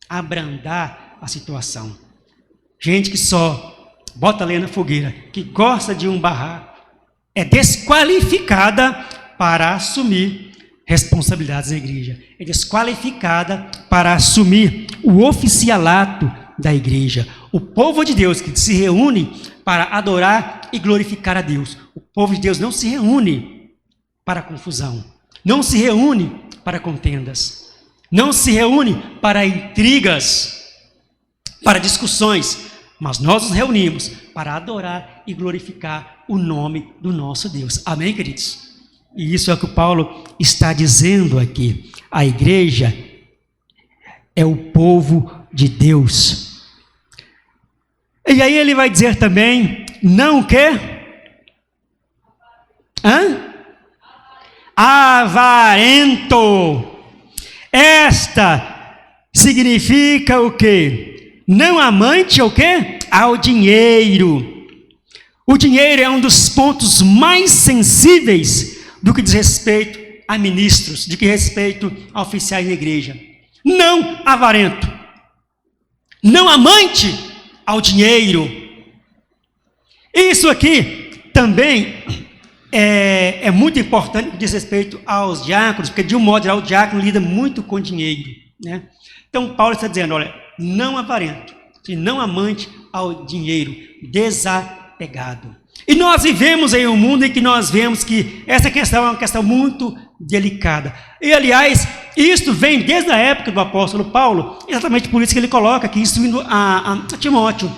abrandar a situação. Gente que só bota lenha na fogueira, que gosta de um barraco, é desqualificada para assumir responsabilidades da igreja. É desqualificada para assumir o oficialato da igreja. O povo de Deus que se reúne para adorar e glorificar a Deus. O povo de Deus não se reúne para confusão, não se reúne para contendas, não se reúne para intrigas, para discussões, mas nós nos reunimos para adorar e glorificar o nome do nosso Deus. Amém, queridos? E isso é o que o Paulo está dizendo aqui. A igreja é o povo de Deus. E aí ele vai dizer também, não o quê? Avarento. Esta significa o quê? Não amante ao quê? Ao dinheiro. O dinheiro é um dos pontos mais sensíveis do que diz respeito a ministros, de que respeito a oficiais da igreja. Não avarento. Não amante ao dinheiro. Isso aqui também é muito importante no que diz respeito aos diáconos, porque de um modo geral o diácono lida muito com dinheiro, né? Então Paulo está dizendo, olha, não avarento, e não amante ao dinheiro, desapegado. E nós vivemos em um mundo em que nós vemos que essa questão é uma questão muito delicada. E aliás, isto vem desde a época do apóstolo Paulo, exatamente por isso que ele coloca aqui, instruindo a Timóteo,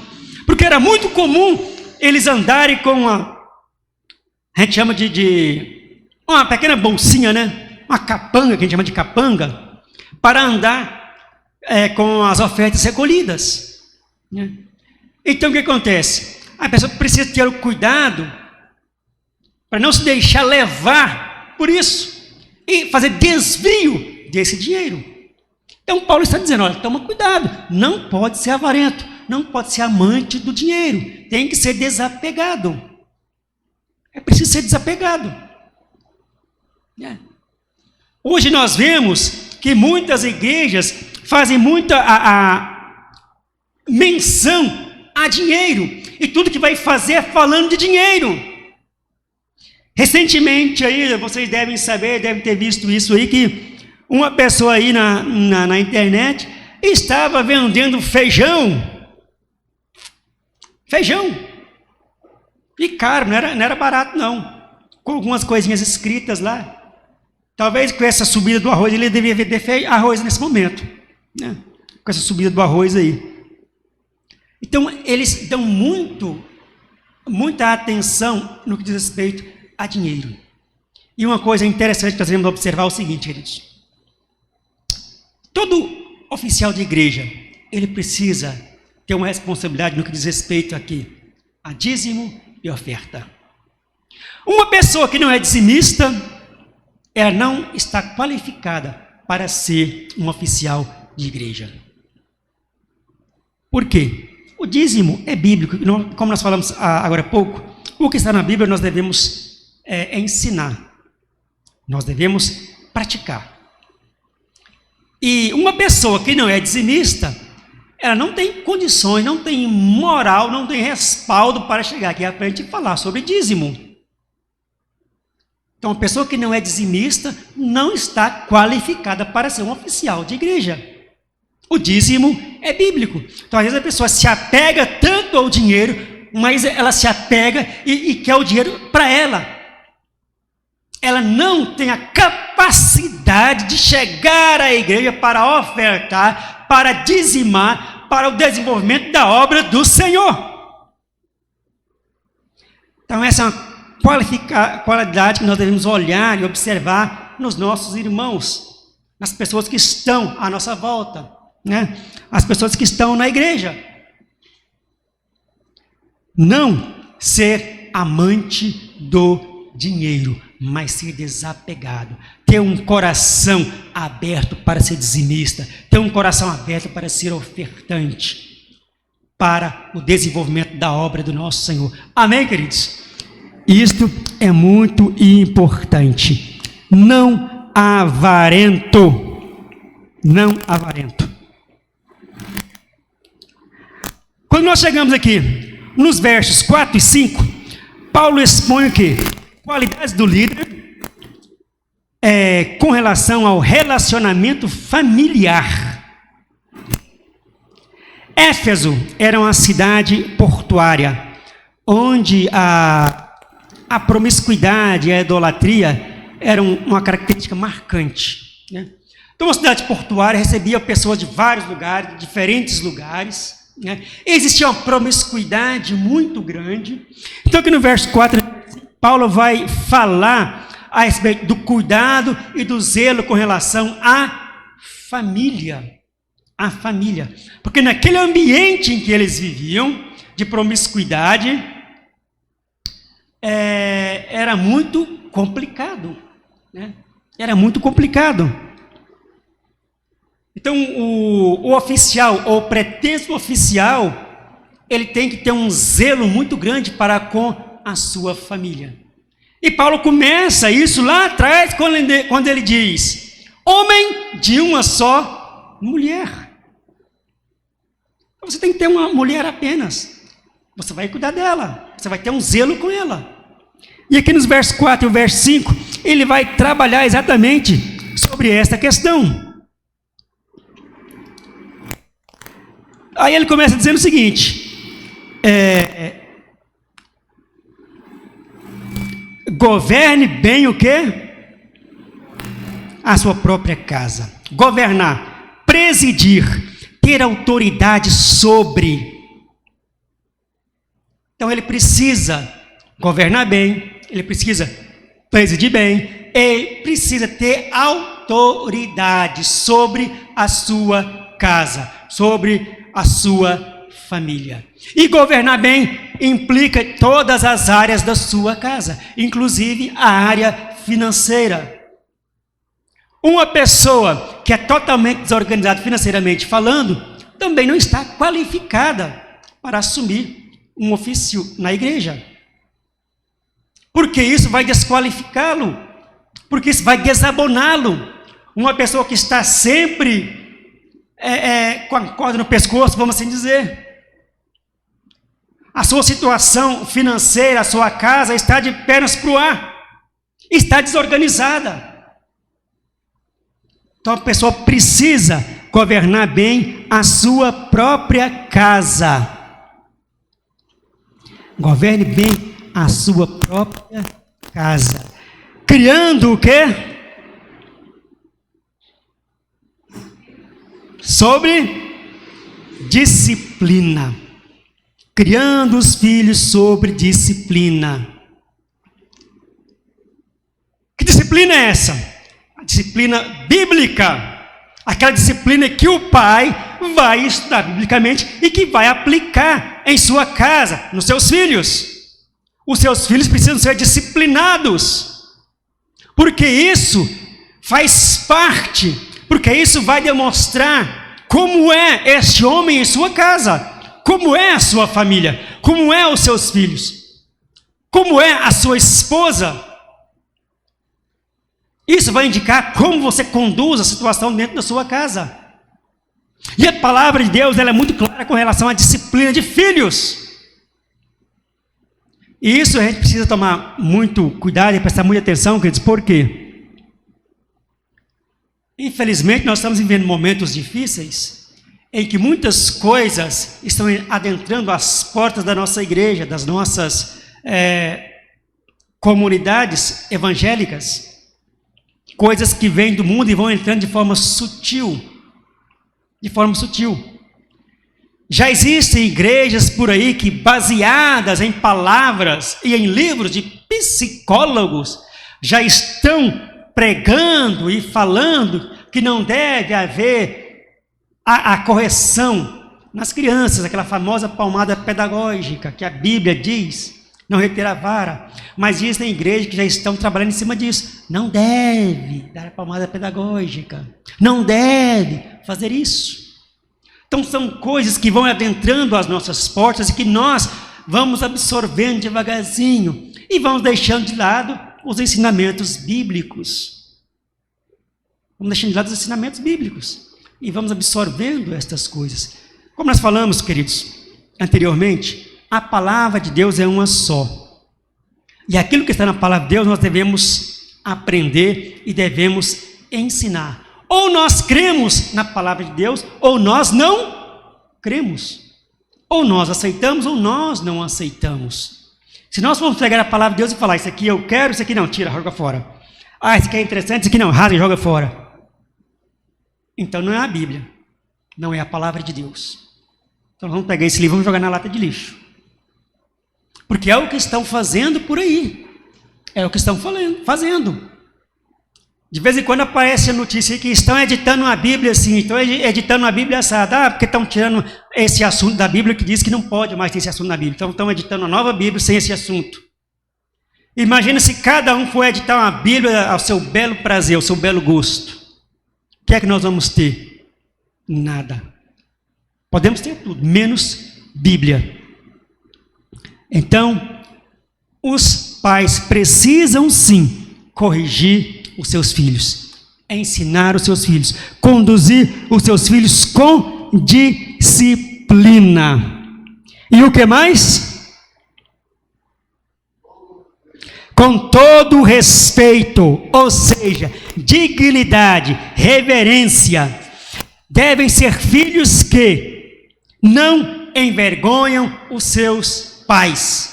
porque era muito comum eles andarem com a gente chama de uma pequena bolsinha, né? Uma capanga, que a gente chama de capanga, para andar com as ofertas recolhidas, né? Então o que acontece? A pessoa precisa ter o cuidado para não se deixar levar por isso e fazer desvio desse dinheiro. Então Paulo está dizendo, olha, toma cuidado, não pode ser avarento, não pode ser amante do dinheiro, tem que ser desapegado. É preciso ser desapegado. Hoje nós vemos que muitas igrejas fazem muita menção a dinheiro, e tudo que vai fazer é falando de dinheiro. Recentemente aí, vocês devem saber, devem ter visto isso aí, que uma pessoa aí na internet estava vendendo feijão. E caro, não era barato não, com algumas coisinhas escritas lá. Talvez com essa subida do arroz, ele devia vender arroz nesse momento, né? Com essa subida do arroz aí. Então, eles dão muita atenção no que diz respeito a dinheiro. E uma coisa interessante que nós devemos observar é o seguinte, queridos. Todo oficial de igreja, ele precisa ter uma responsabilidade no que diz respeito aqui a dízimo e oferta. Uma pessoa que não é dizimista, ela não está qualificada para ser um oficial de igreja. Por quê? O dízimo é bíblico. Como nós falamos agora há pouco, o que está na Bíblia nós devemos ensinar. Nós devemos praticar. E uma pessoa que não é dizimista, ela não tem condições, não tem moral, não tem respaldo para chegar aqui à frente e falar sobre dízimo. Então, uma pessoa que não é dizimista não está qualificada para ser um oficial de igreja. O dízimo é bíblico. Então, às vezes a pessoa se apega tanto ao dinheiro, mas ela se apega e quer o dinheiro para ela. Ela não tem a capacidade de chegar à igreja para ofertar, para dizimar, para o desenvolvimento da obra do Senhor. Então, essa é uma qualidade que nós devemos olhar e observar nos nossos irmãos, nas pessoas que estão à nossa volta, né? As pessoas que estão na igreja. Não ser amante do dinheiro, mas ser desapegado. Ter um coração aberto para ser dizimista. Ter um coração aberto para ser ofertante. Para o desenvolvimento da obra do nosso Senhor. Amém, queridos? Isto é muito importante. Não avarento. Não avarento. Quando nós chegamos aqui, nos versos 4 e 5, Paulo expõe o quê? Qualidades do líder com relação ao relacionamento familiar. Éfeso era uma cidade portuária, onde a promiscuidade e a idolatria eram uma característica marcante, né? Então, uma cidade portuária recebia pessoas de vários lugares, de diferentes lugares, né? Existia uma promiscuidade muito grande. Então, aqui no verso 4, Paulo vai falar a respeito do cuidado e do zelo com relação à família. A família. Porque naquele ambiente em que eles viviam, de promiscuidade, era muito complicado, né? Era muito complicado. Então, o oficial, ou pretenso oficial, ele tem que ter um zelo muito grande para com a sua família. E Paulo começa isso lá atrás, quando ele diz: homem de uma só mulher. Você tem que ter uma mulher apenas. Você vai cuidar dela. Você vai ter um zelo com ela. E aqui nos versos 4 e o verso 5, ele vai trabalhar exatamente sobre esta questão. Aí ele começa dizendo o seguinte: governe bem o quê? A sua própria casa. Governar, presidir, ter autoridade sobre. Então ele precisa governar bem, ele precisa presidir bem, ele precisa ter autoridade sobre a sua casa, sobre a sua família. E governar bem implica todas as áreas da sua casa, inclusive a área financeira. Uma pessoa que é totalmente desorganizada financeiramente falando, também não está qualificada para assumir um ofício na igreja. Porque isso vai desqualificá-lo, porque isso vai desaboná-lo. Uma pessoa que está sempre com a corda no pescoço, vamos assim dizer. A sua situação financeira, a sua casa está de pernas para o ar, está desorganizada. Então a pessoa precisa governar bem a sua própria casa. Governe bem a sua própria casa. Criando o quê? Sobre disciplina. Criando os filhos sobre disciplina. Que disciplina é essa? A disciplina bíblica. Aquela disciplina que o pai vai estudar biblicamente e que vai aplicar em sua casa, nos seus filhos. Os seus filhos precisam ser disciplinados. Porque isso faz parte, porque isso vai demonstrar como é este homem em sua casa, como é a sua família, como é os seus filhos, como é a sua esposa. Isso vai indicar como você conduz a situação dentro da sua casa. E a palavra de Deus, ela é muito clara com relação à disciplina de filhos. E isso a gente precisa tomar muito cuidado e prestar muita atenção, queridos, por quê? Infelizmente, nós estamos vivendo momentos difíceis em que muitas coisas estão adentrando as portas da nossa igreja, das nossas comunidades evangélicas. Coisas que vêm do mundo e vão entrando de forma sutil. De forma sutil. Já existem igrejas por aí que, baseadas em palavras e em livros de psicólogos, já estão pregando e falando que não deve haver a correção nas crianças, aquela famosa palmada pedagógica que a Bíblia diz, não reter a vara. Mas existem igrejas que já estão trabalhando em cima disso. Não deve dar a palmada pedagógica, não deve fazer isso. Então são coisas que vão adentrando as nossas portas e que nós vamos absorvendo devagarzinho e vamos deixando de lado os ensinamentos bíblicos. Vamos deixando de lado os ensinamentos bíblicos e vamos absorvendo estas coisas. Como nós falamos, queridos, anteriormente, a palavra de Deus é uma só. E aquilo que está na palavra de Deus nós devemos aprender e devemos ensinar. Ou nós cremos na palavra de Deus, ou nós não cremos. Ou nós aceitamos, ou nós não aceitamos. Se nós formos pegar a palavra de Deus e falar, isso aqui eu quero, isso aqui não, tira, joga fora. Ah, isso aqui é interessante, isso aqui não, rasga e joga fora. Então não é a Bíblia, não é a palavra de Deus. Então vamos pegar esse livro e vamos jogar na lata de lixo. Porque é o que estão fazendo por aí. É o que estão fazendo. De vez em quando aparece a notícia que estão editando uma Bíblia assim, estão editando uma Bíblia assada, porque estão tirando esse assunto da Bíblia que diz que não pode mais ter esse assunto na Bíblia. Então estão editando uma nova Bíblia sem esse assunto. Imagina se cada um for editar uma Bíblia ao seu belo prazer, ao seu belo gosto. O que é que nós vamos ter? Nada. Podemos ter tudo, menos Bíblia. Então, os pais precisam sim corrigir os seus filhos, ensinar os seus filhos, conduzir os seus filhos com disciplina. E o que mais? Com todo respeito, ou seja, dignidade, reverência. Devem ser filhos que não envergonham os seus pais.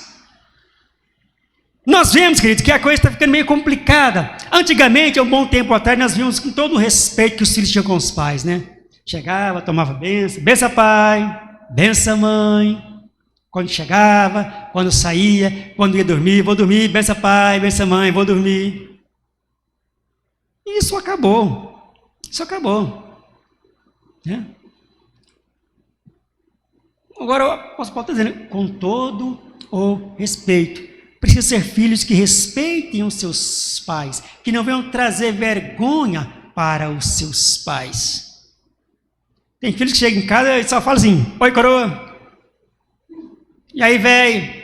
Nós vemos, queridos, que a coisa está ficando meio complicada. Antigamente, há um bom tempo atrás, nós vimos com todo o respeito que os filhos tinham com os pais, né? Chegava, tomava benção, benção pai, benção mãe. Quando chegava, quando saía, quando ia dormir, vou dormir, benção pai, benção mãe, vou dormir. E isso acabou. Isso acabou. Né? Agora, o apóstolo Paulo está dizendo, com todo o respeito. Precisa ser filhos que respeitem os seus pais, que não venham trazer vergonha para os seus pais. Tem filhos que chegam em casa e só falam assim, oi coroa, e aí velho.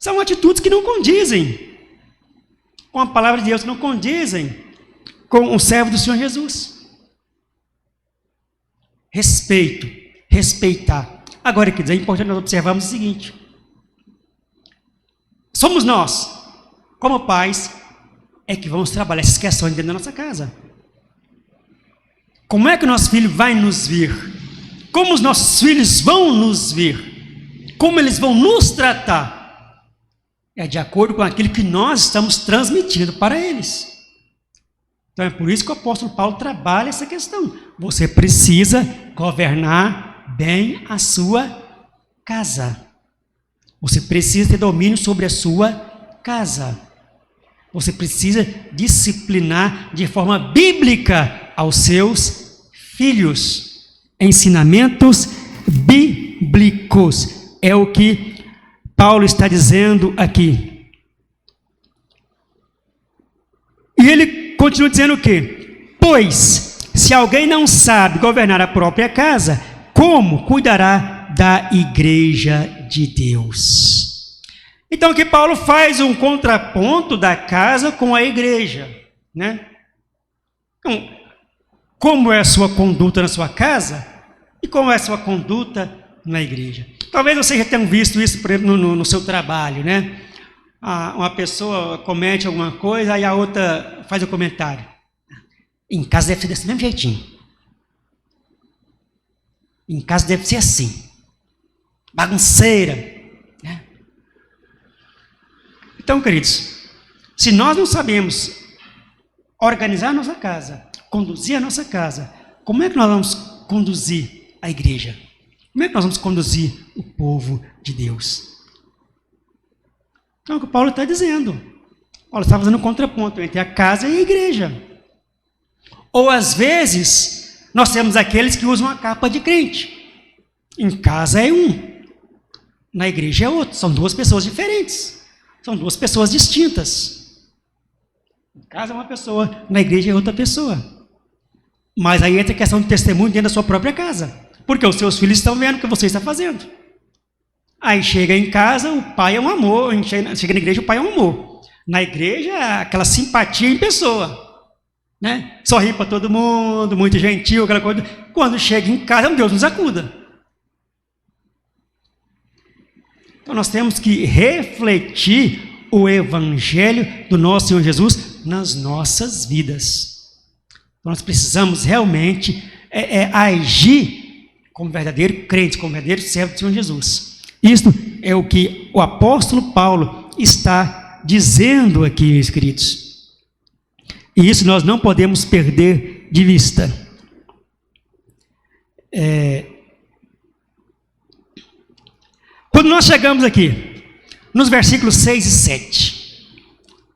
São atitudes que não condizem com a palavra de Deus, que não condizem com o servo do Senhor Jesus. Respeito, respeitar. Agora, quer dizer, é importante nós observarmos o seguinte. Somos nós, como pais, é que vamos trabalhar essas questões dentro da nossa casa. Como é que o nosso filho vai nos ver? Como os nossos filhos vão nos ver? Como eles vão nos tratar? É de acordo com aquilo que nós estamos transmitindo para eles. Então é por isso que o apóstolo Paulo trabalha essa questão. Você precisa governar bem a sua casa. Você precisa ter domínio sobre a sua casa. Você precisa disciplinar de forma bíblica aos seus filhos. Ensinamentos bíblicos. É o que Paulo está dizendo aqui. E ele continua dizendo o quê? Pois, se alguém não sabe governar a própria casa, como cuidará da igreja de Deus? Então, aqui Paulo faz um contraponto da casa com a igreja, né? Então, como é a sua conduta na sua casa e como é a sua conduta na igreja. Talvez vocês já tenham visto isso, por exemplo, no seu trabalho, né? Uma pessoa comete alguma coisa, aí a outra faz o comentário. Em casa deve ser desse mesmo jeitinho. Em casa deve ser assim. Bagunceira. Né? Então, queridos, se nós não sabemos organizar a nossa casa, conduzir a nossa casa, como é que nós vamos conduzir a igreja? Como é que nós vamos conduzir o povo de Deus? Então, é o que Paulo está dizendo. Paulo está fazendo um contraponto entre a casa e a igreja. Ou, às vezes, nós temos aqueles que usam a capa de crente. Em casa é um, na igreja é outro. São duas pessoas diferentes. São duas pessoas distintas. Em casa é uma pessoa, na igreja é outra pessoa. Mas aí entra a questão do testemunho dentro da sua própria casa. Porque os seus filhos estão vendo o que você está fazendo. Aí chega em casa, o pai é um amor. Chega na igreja, o pai é um amor. Na igreja, é aquela simpatia em pessoa. Né? Sorri para todo mundo, muito gentil, aquela coisa. Quando chega em casa, Deus nos acuda. Então nós temos que refletir o evangelho do nosso Senhor Jesus nas nossas vidas. Então nós precisamos realmente agir como verdadeiro crente, como verdadeiro servo do Senhor Jesus. Isto é o que o apóstolo Paulo está dizendo aqui, meus queridos. E isso nós não podemos perder de vista. Quando nós chegamos aqui, nos versículos 6 e 7,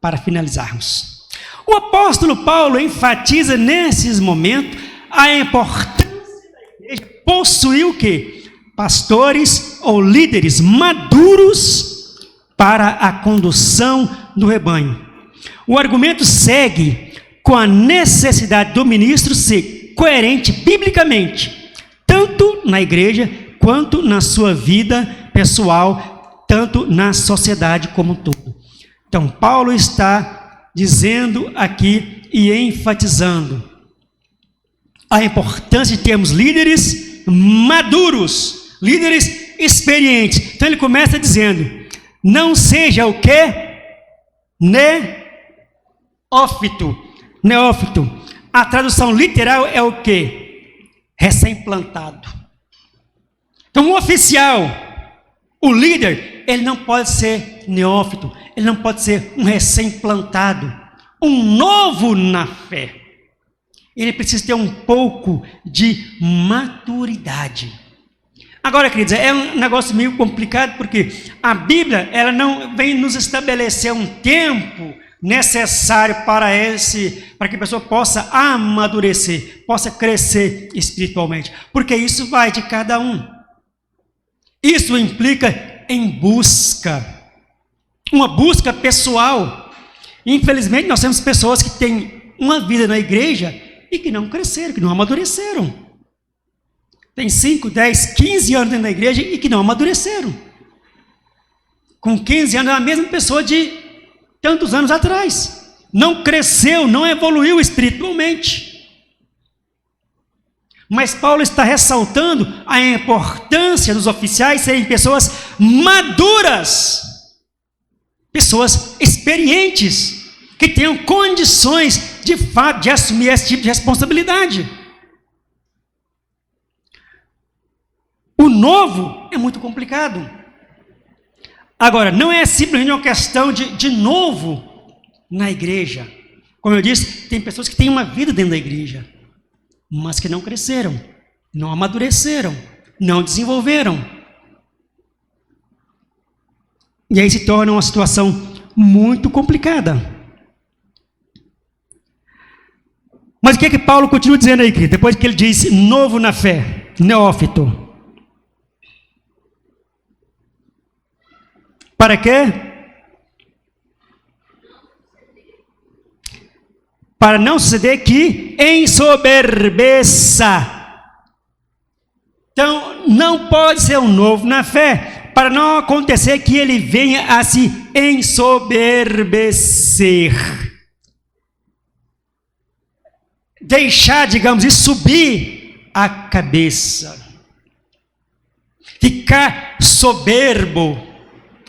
para finalizarmos, o apóstolo Paulo enfatiza nesses momentos a importância da igreja possuir o quê? Pastores ou líderes maduros para a condução do rebanho. O argumento segue com a necessidade do ministro ser coerente biblicamente, tanto na igreja quanto na sua vida pessoal, tanto na sociedade como um todo. Então, Paulo está dizendo aqui e enfatizando a importância de termos líderes maduros, líderes experientes. Então, ele começa dizendo, não seja o quê? Neófito. A tradução literal é o quê? Recém-plantado. Então, o oficial, o líder, ele não pode ser neófito, ele não pode ser um recém-plantado, um novo na fé. Ele precisa ter um pouco de maturidade. Agora, queridos, é um negócio meio complicado, porque a Bíblia, ela não vem nos estabelecer um tempo necessário para que a pessoa possa amadurecer, possa crescer espiritualmente, porque isso vai de cada um. Isso implica em busca, uma busca pessoal. Infelizmente, nós temos pessoas que têm uma vida na igreja e que não cresceram, que não amadureceram. Tem 5, 10, 15 anos dentro da igreja e que não amadureceram. Com 15 anos é a mesma pessoa de tantos anos atrás. Não cresceu, não evoluiu espiritualmente. Mas Paulo está ressaltando a importância dos oficiais serem pessoas maduras, pessoas experientes, que tenham condições de fato de assumir esse tipo de responsabilidade. O novo é muito complicado. Agora, não é simplesmente uma questão de novo na igreja. Como eu disse, tem pessoas que têm uma vida dentro da igreja, mas que não cresceram, não amadureceram, não desenvolveram. E aí se torna uma situação muito complicada. Mas o que é que Paulo continua dizendo aí, querido? Depois que ele diz novo na fé, neófito. Para quê? para não suceder que ensoberbeça. Então, não pode ser um novo na fé, para não acontecer que ele venha a se ensoberbecer. Deixar, digamos, e subir a cabeça. Ficar soberbo,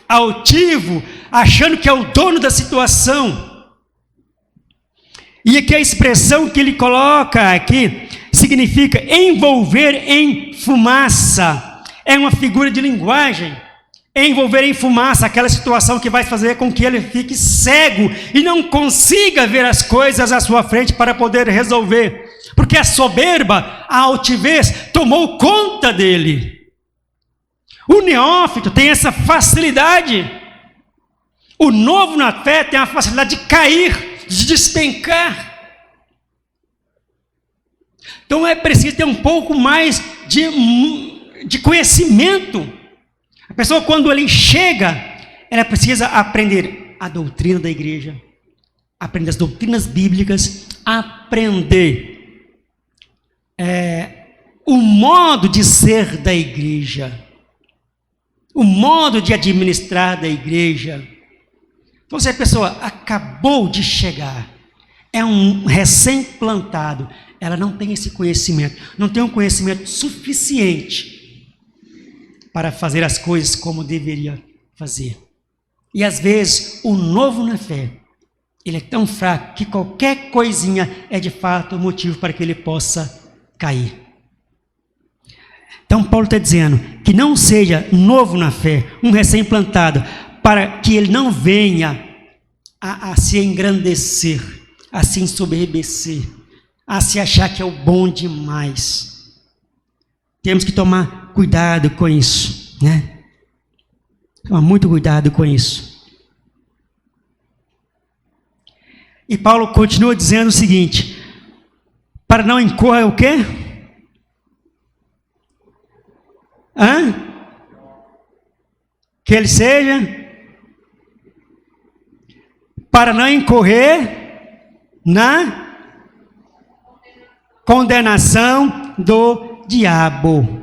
altivo, achando que é o dono da situação. E aqui a expressão que ele coloca aqui significa envolver em fumaça. É uma figura de linguagem. Envolver em fumaça, aquela situação que vai fazer com que ele fique cego e não consiga ver as coisas à sua frente para poder resolver. Porque a soberba, a altivez, tomou conta dele. O neófito tem essa facilidade. O novo na fé tem a facilidade de cair, de despencar. Então é preciso ter um pouco mais de conhecimento. A pessoa, quando ele chega, ela precisa aprender a doutrina da igreja, aprender as doutrinas bíblicas, aprender o modo de ser da igreja, o modo de administrar da igreja. Então, se a pessoa acabou de chegar, é um recém-plantado, ela não tem esse conhecimento, não tem um conhecimento suficiente para fazer as coisas como deveria fazer. E às vezes, o novo na fé, ele é tão fraco que qualquer coisinha é de fato o motivo para que ele possa cair. Então Paulo está dizendo que não seja novo na fé, um recém-plantado, para que ele não venha a se engrandecer, a se ensoberbecer, a se achar que é o bom demais. Temos que tomar cuidado com isso, né? Tomar muito cuidado com isso. E Paulo continua dizendo o seguinte: para não incorrer o quê? Que ele seja, para não incorrer na condenação do diabo.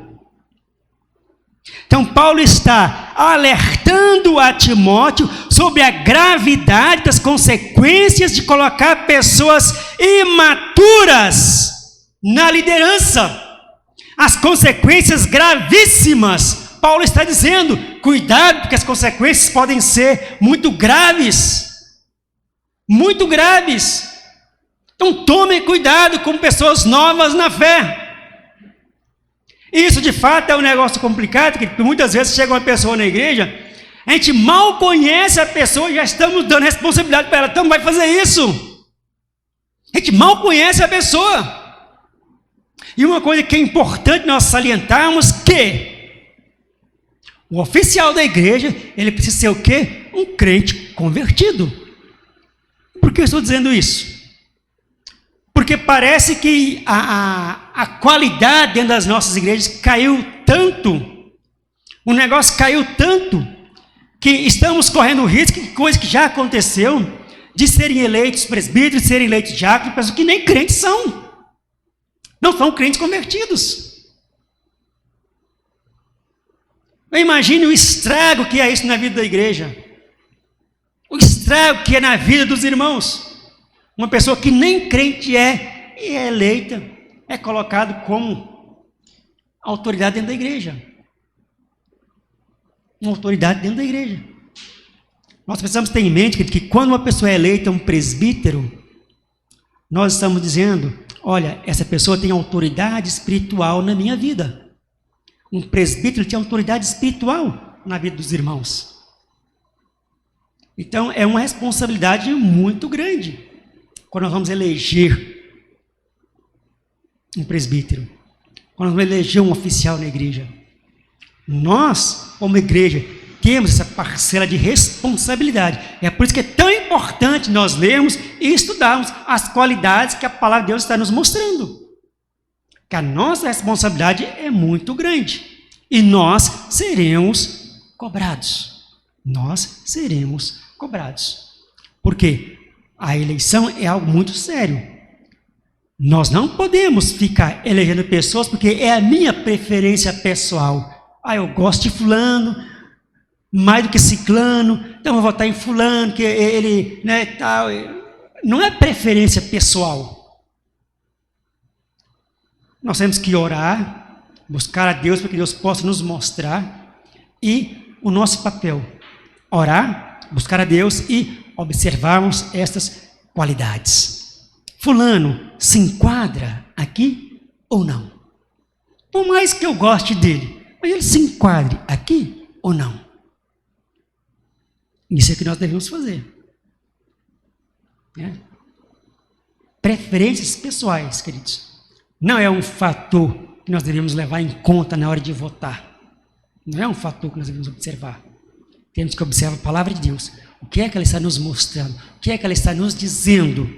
Então Paulo está alertando a Timóteo sobre a gravidade das consequências de colocar pessoas imaturas na liderança. As consequências gravíssimas. Paulo está dizendo, cuidado, porque as consequências podem ser muito graves. Muito graves. Então tomem cuidado com pessoas novas na fé. Isso de fato é um negócio complicado, porque muitas vezes chega uma pessoa na igreja, a gente mal conhece a pessoa e já estamos dando responsabilidade para ela. Então vai fazer isso. A gente mal conhece a pessoa. E uma coisa que é importante nós salientarmos, que o oficial da igreja, ele precisa ser o quê? Um crente convertido. Por que eu estou dizendo isso? Porque parece que a qualidade dentro das nossas igrejas caiu tanto, o negócio caiu tanto, que estamos correndo o risco de coisa que já aconteceu, de serem eleitos presbíteros, de serem eleitos diáconos, pessoas que nem crentes são. Não são crentes convertidos. Imagine o estrago que é isso na vida da igreja. O estrago que é na vida dos irmãos. Uma pessoa que nem crente é, e é eleita, é colocado como autoridade dentro da igreja. Uma autoridade dentro da igreja. Nós precisamos ter em mente que quando uma pessoa é eleita um presbítero, nós estamos dizendo, olha, essa pessoa tem autoridade espiritual na minha vida. Um presbítero tem autoridade espiritual na vida dos irmãos. Então, é uma responsabilidade muito grande quando nós vamos eleger um presbítero, quando nós vamos eleger um oficial na igreja. Nós, como igreja, temos essa parcela de responsabilidade. É por isso que é tão importante nós lermos e estudarmos as qualidades que a palavra de Deus está nos mostrando. Que a nossa responsabilidade é muito grande. E nós seremos cobrados. Nós seremos cobrados. Por quê? A eleição é algo muito sério. Nós não podemos ficar elegendo pessoas porque é a minha preferência pessoal. Eu gosto de fulano mais do que ciclano, então eu vou votar em fulano, que ele, né, tal. Não é preferência pessoal. Nós temos que orar, buscar a Deus para que Deus possa nos mostrar, e o nosso papel, orar, buscar a Deus e observarmos estas qualidades. Fulano se enquadra aqui ou não? Por mais que eu goste dele, mas ele se enquadre aqui ou não? Isso é que nós devemos fazer. Preferências pessoais, queridos, não é um fator que nós devemos levar em conta na hora de votar. Não é um fator que nós devemos observar. Temos que observar a palavra de Deus. O que é que ela está nos mostrando? O que é que ela está nos dizendo?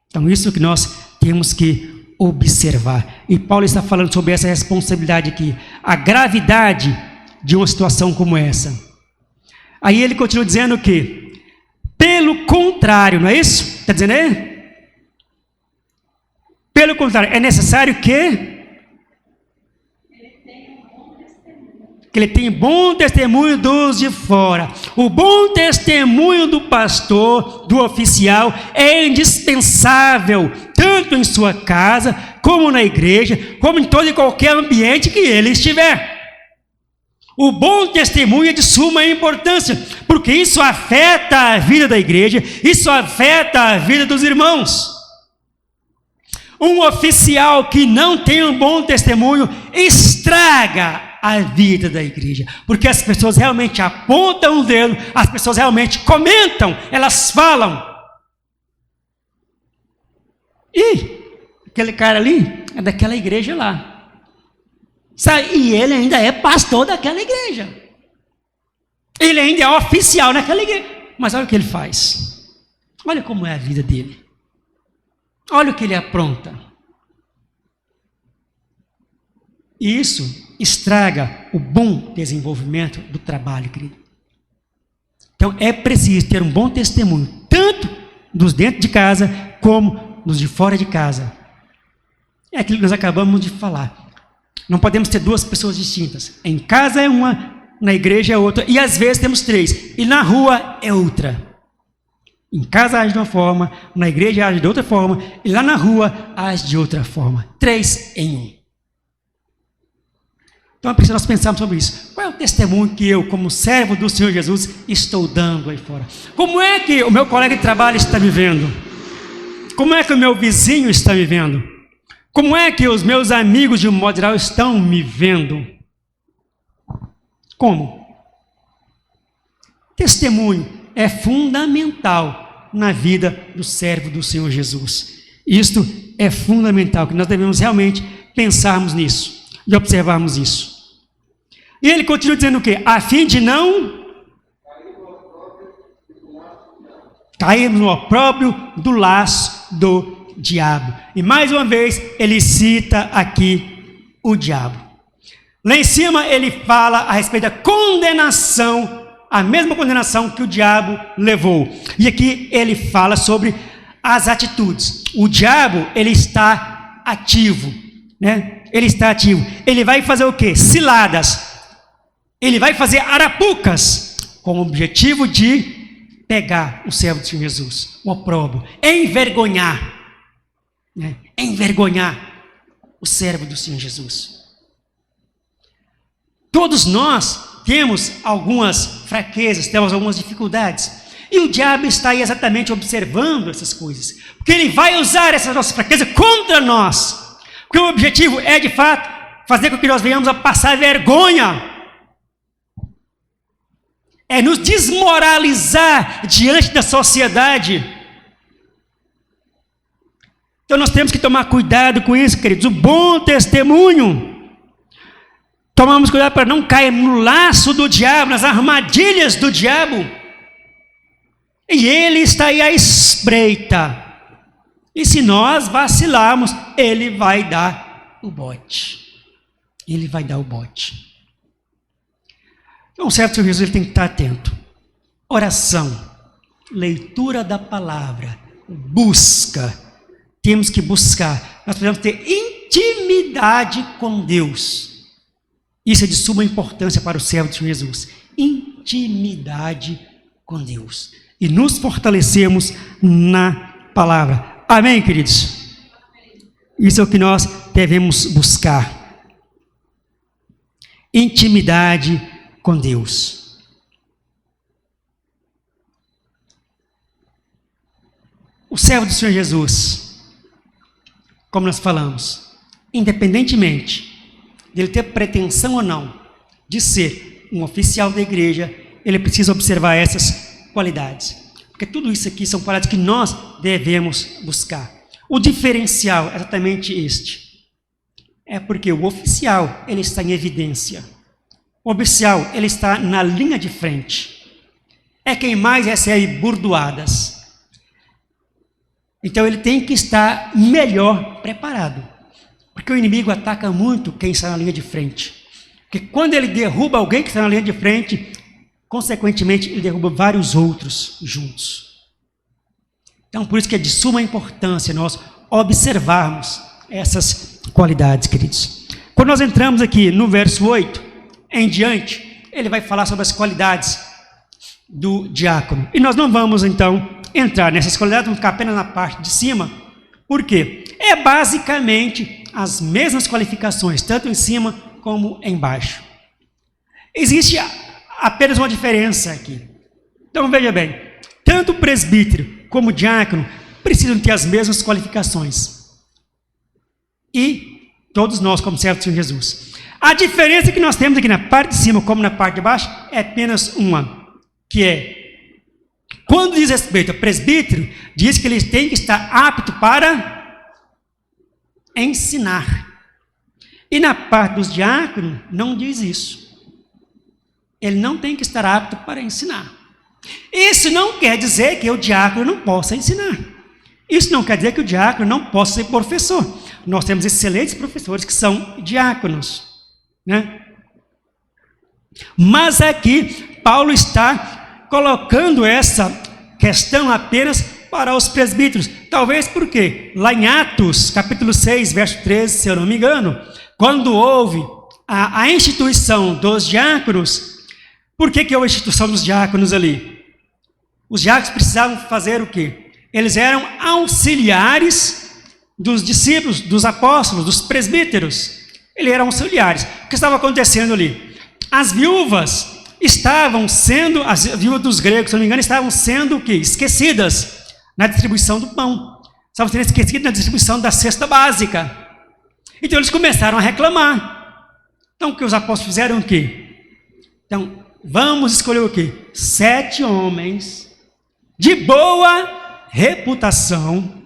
Então, isso que nós temos que observar. E Paulo está falando sobre essa responsabilidade aqui. A gravidade de uma situação como essa. Aí ele continua dizendo o quê? Pelo contrário, não é isso? Está dizendo aí? Pelo contrário, é necessário que ele tenha bom testemunho dos de fora. O bom testemunho do pastor, do oficial, é indispensável, tanto em sua casa, como na igreja, como em todo e qualquer ambiente que ele estiver. O bom testemunho é de suma importância, porque isso afeta a vida da igreja, isso afeta a vida dos irmãos. Um oficial que não tem um bom testemunho estraga a vida da igreja, porque as pessoas realmente apontam o dedo, as pessoas realmente comentam, elas falam. E aquele cara ali é daquela igreja lá. E ele ainda é pastor daquela igreja. Ele ainda é oficial naquela igreja. Mas olha o que ele faz. Olha como é a vida dele. Olha o que ele apronta. E isso estraga o bom desenvolvimento do trabalho, querido. Então é preciso ter um bom testemunho, tanto dos dentro de casa, como dos de fora de casa. É aquilo que nós acabamos de falar. Não podemos ter duas pessoas distintas. Em casa é uma, na igreja é outra, e às vezes temos três, e na rua é outra. Em casa age de uma forma, na igreja age de outra forma, e lá na rua age de outra forma. 3 em 1. Então é preciso nós pensarmos sobre isso. Qual é o testemunho que eu, como servo do Senhor Jesus, estou dando aí fora? Como é que o meu colega de trabalho está me vendo? Como é que o meu vizinho está me vendo? Como é que os meus amigos, de um modo geral, estão me vendo? Como? Testemunho é fundamental na vida do servo do Senhor Jesus. Isto é fundamental, que nós devemos realmente pensarmos nisso e observarmos isso. E ele continua dizendo o quê? A fim de não cairmos no opróbrio do laço do diabo. E mais uma vez ele cita aqui o diabo. Lá em cima ele fala a respeito da condenação, a mesma condenação que o diabo levou. E aqui ele fala sobre as atitudes. O diabo, ele está ativo, né? Ele está ativo. Ele vai fazer o quê? Ciladas. Ele vai fazer arapucas com o objetivo de pegar o servo do Senhor Jesus, o opróbrio, envergonhar. Envergonhar o servo do Senhor Jesus. Todos nós temos algumas fraquezas, temos algumas dificuldades, e o diabo está aí exatamente observando essas coisas, porque ele vai usar essas nossas fraquezas contra nós, porque o objetivo é de fato fazer com que nós venhamos a passar vergonha, é nos desmoralizar diante da sociedade. Então nós temos que tomar cuidado com isso, queridos. O bom testemunho. Tomamos cuidado para não cair no laço do diabo, nas armadilhas do diabo. E ele está aí à espreita. E se nós vacilarmos, ele vai dar o bote. Ele vai dar o bote. Então o servo do Senhor Jesus, ele tem que estar atento. Oração. leitura da palavra, busca. Temos que buscar. Nós precisamos ter intimidade com Deus. Isso é de suma importância para o servo do Senhor Jesus. Intimidade com Deus. E nos fortalecemos na palavra. Amém, queridos? Isso é o que nós devemos buscar. Intimidade com Deus. O servo do Senhor Jesus, como nós falamos, independentemente dele ter pretensão ou não de ser um oficial da igreja, ele precisa observar essas qualidades. Porque tudo isso aqui são qualidades que nós devemos buscar. O diferencial é exatamente este. É porque o oficial, ele está em evidência. O oficial, ele está na linha de frente. É quem mais recebe burdoadas. Então ele tem que estar melhor preparado. Porque o inimigo ataca muito quem está na linha de frente. Porque quando ele derruba alguém que está na linha de frente, consequentemente ele derruba vários outros juntos. Então por isso que é de suma importância nós observarmos essas qualidades, queridos. Quando nós entramos aqui no verso 8 em diante, ele vai falar sobre as qualidades do diácono. E nós não vamos então entrar nessas qualidades, vamos ficar apenas na parte de cima. Por quê? É basicamente as mesmas qualificações, tanto em cima como embaixo. Existe apenas uma diferença aqui. Então veja bem, tanto o presbítero como o diácono precisam ter as mesmas qualificações. E todos nós, como servos do Senhor Jesus. A diferença que nós temos aqui na parte de cima como na parte de baixo é apenas uma, que é, quando diz respeito ao presbítero, diz que ele tem que estar apto para ensinar. E na parte dos diáconos, não diz isso. Ele não tem que estar apto para ensinar. Isso não quer dizer que o diácono não possa ensinar. Isso não quer dizer que o diácono não possa ser professor. Nós temos excelentes professores que são diáconos, né? Mas aqui, Paulo está colocando essa questão apenas para os presbíteros. Talvez porque lá em Atos, capítulo 6, verso 13, se eu não me engano, quando houve a instituição dos diáconos, por que houve a instituição dos diáconos ali? Os diáconos precisavam fazer o quê? Eles eram auxiliares dos discípulos, dos apóstolos, dos presbíteros. Eles eram auxiliares. O que estava acontecendo ali? As viúvas as viúvas dos gregos, se não me engano, estavam sendo o quê? Esquecidas na distribuição do pão. Estavam sendo esquecidas na distribuição da cesta básica. Então eles começaram a reclamar. Então o que os apóstolos fizeram o quê? Então, vamos escolher o quê? 7 homens de boa reputação,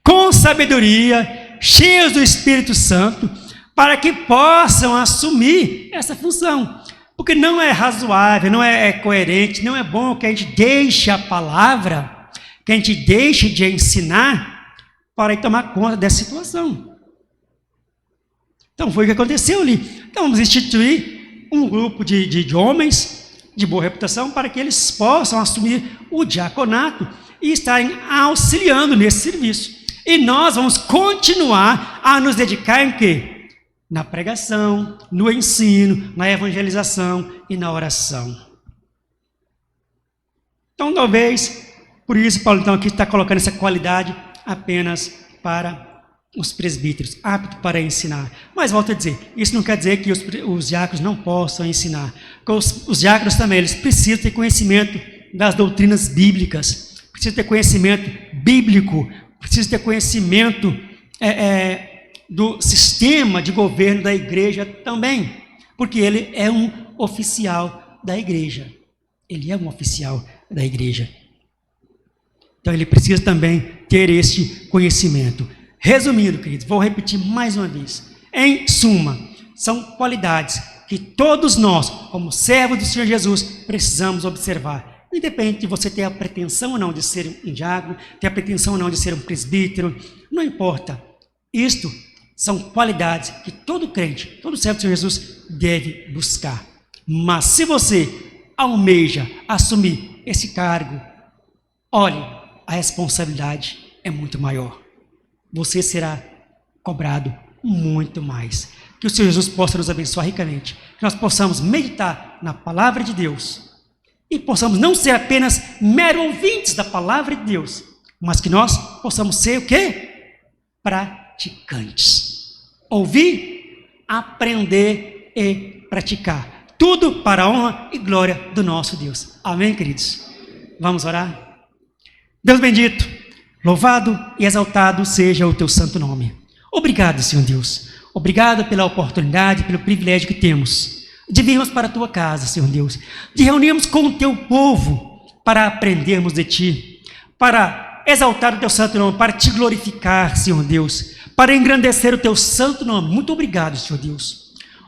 com sabedoria, cheios do Espírito Santo, para que possam assumir essa função. Porque não é razoável, não é coerente, não é bom que a gente deixe a palavra, que a gente deixe de ensinar para ir tomar conta dessa situação. Então foi o que aconteceu ali. Então vamos instituir um grupo de homens de boa reputação para que eles possam assumir o diaconato e estarem auxiliando nesse serviço. E nós vamos continuar a nos dedicar em quê? Na pregação, no ensino, na evangelização e na oração. Então, talvez, por isso, Paulo então aqui está colocando essa qualidade apenas para os presbíteros, apto para ensinar. Mas volto a dizer, isso não quer dizer que os diáconos não possam ensinar. Porque os diáconos também, eles precisam ter conhecimento das doutrinas bíblicas, precisam ter conhecimento bíblico, precisam ter conhecimento do sistema de governo da igreja também, porque ele é um oficial da igreja. Ele é um oficial da igreja. Então ele precisa também ter este conhecimento. Resumindo, queridos, vou repetir mais uma vez. Em suma, são qualidades que todos nós, como servos do Senhor Jesus, precisamos observar. Independente de você ter a pretensão ou não de ser um diácono, ter a pretensão ou não de ser um presbítero, não importa. Isto são qualidades que todo crente, todo servo do Senhor Jesus deve buscar. Mas se você almeja assumir esse cargo, olhe, a responsabilidade é muito maior. Você será cobrado muito mais. Que o Senhor Jesus possa nos abençoar ricamente. Que nós possamos meditar na palavra de Deus. E possamos não ser apenas mero ouvintes da palavra de Deus. Mas que nós possamos ser o quê? Praticantes. Ouvir, aprender e praticar. Tudo para a honra e glória do nosso Deus. Amém, queridos? Vamos orar? Deus bendito, louvado e exaltado seja o teu santo nome. Obrigado, Senhor Deus. Obrigado pela oportunidade, pelo privilégio que temos de virmos para a tua casa, Senhor Deus, de reunirmos com o teu povo para aprendermos de ti, para exaltar o teu santo nome, para te glorificar, Senhor Deus, para engrandecer o teu santo nome. Muito obrigado, Senhor Deus.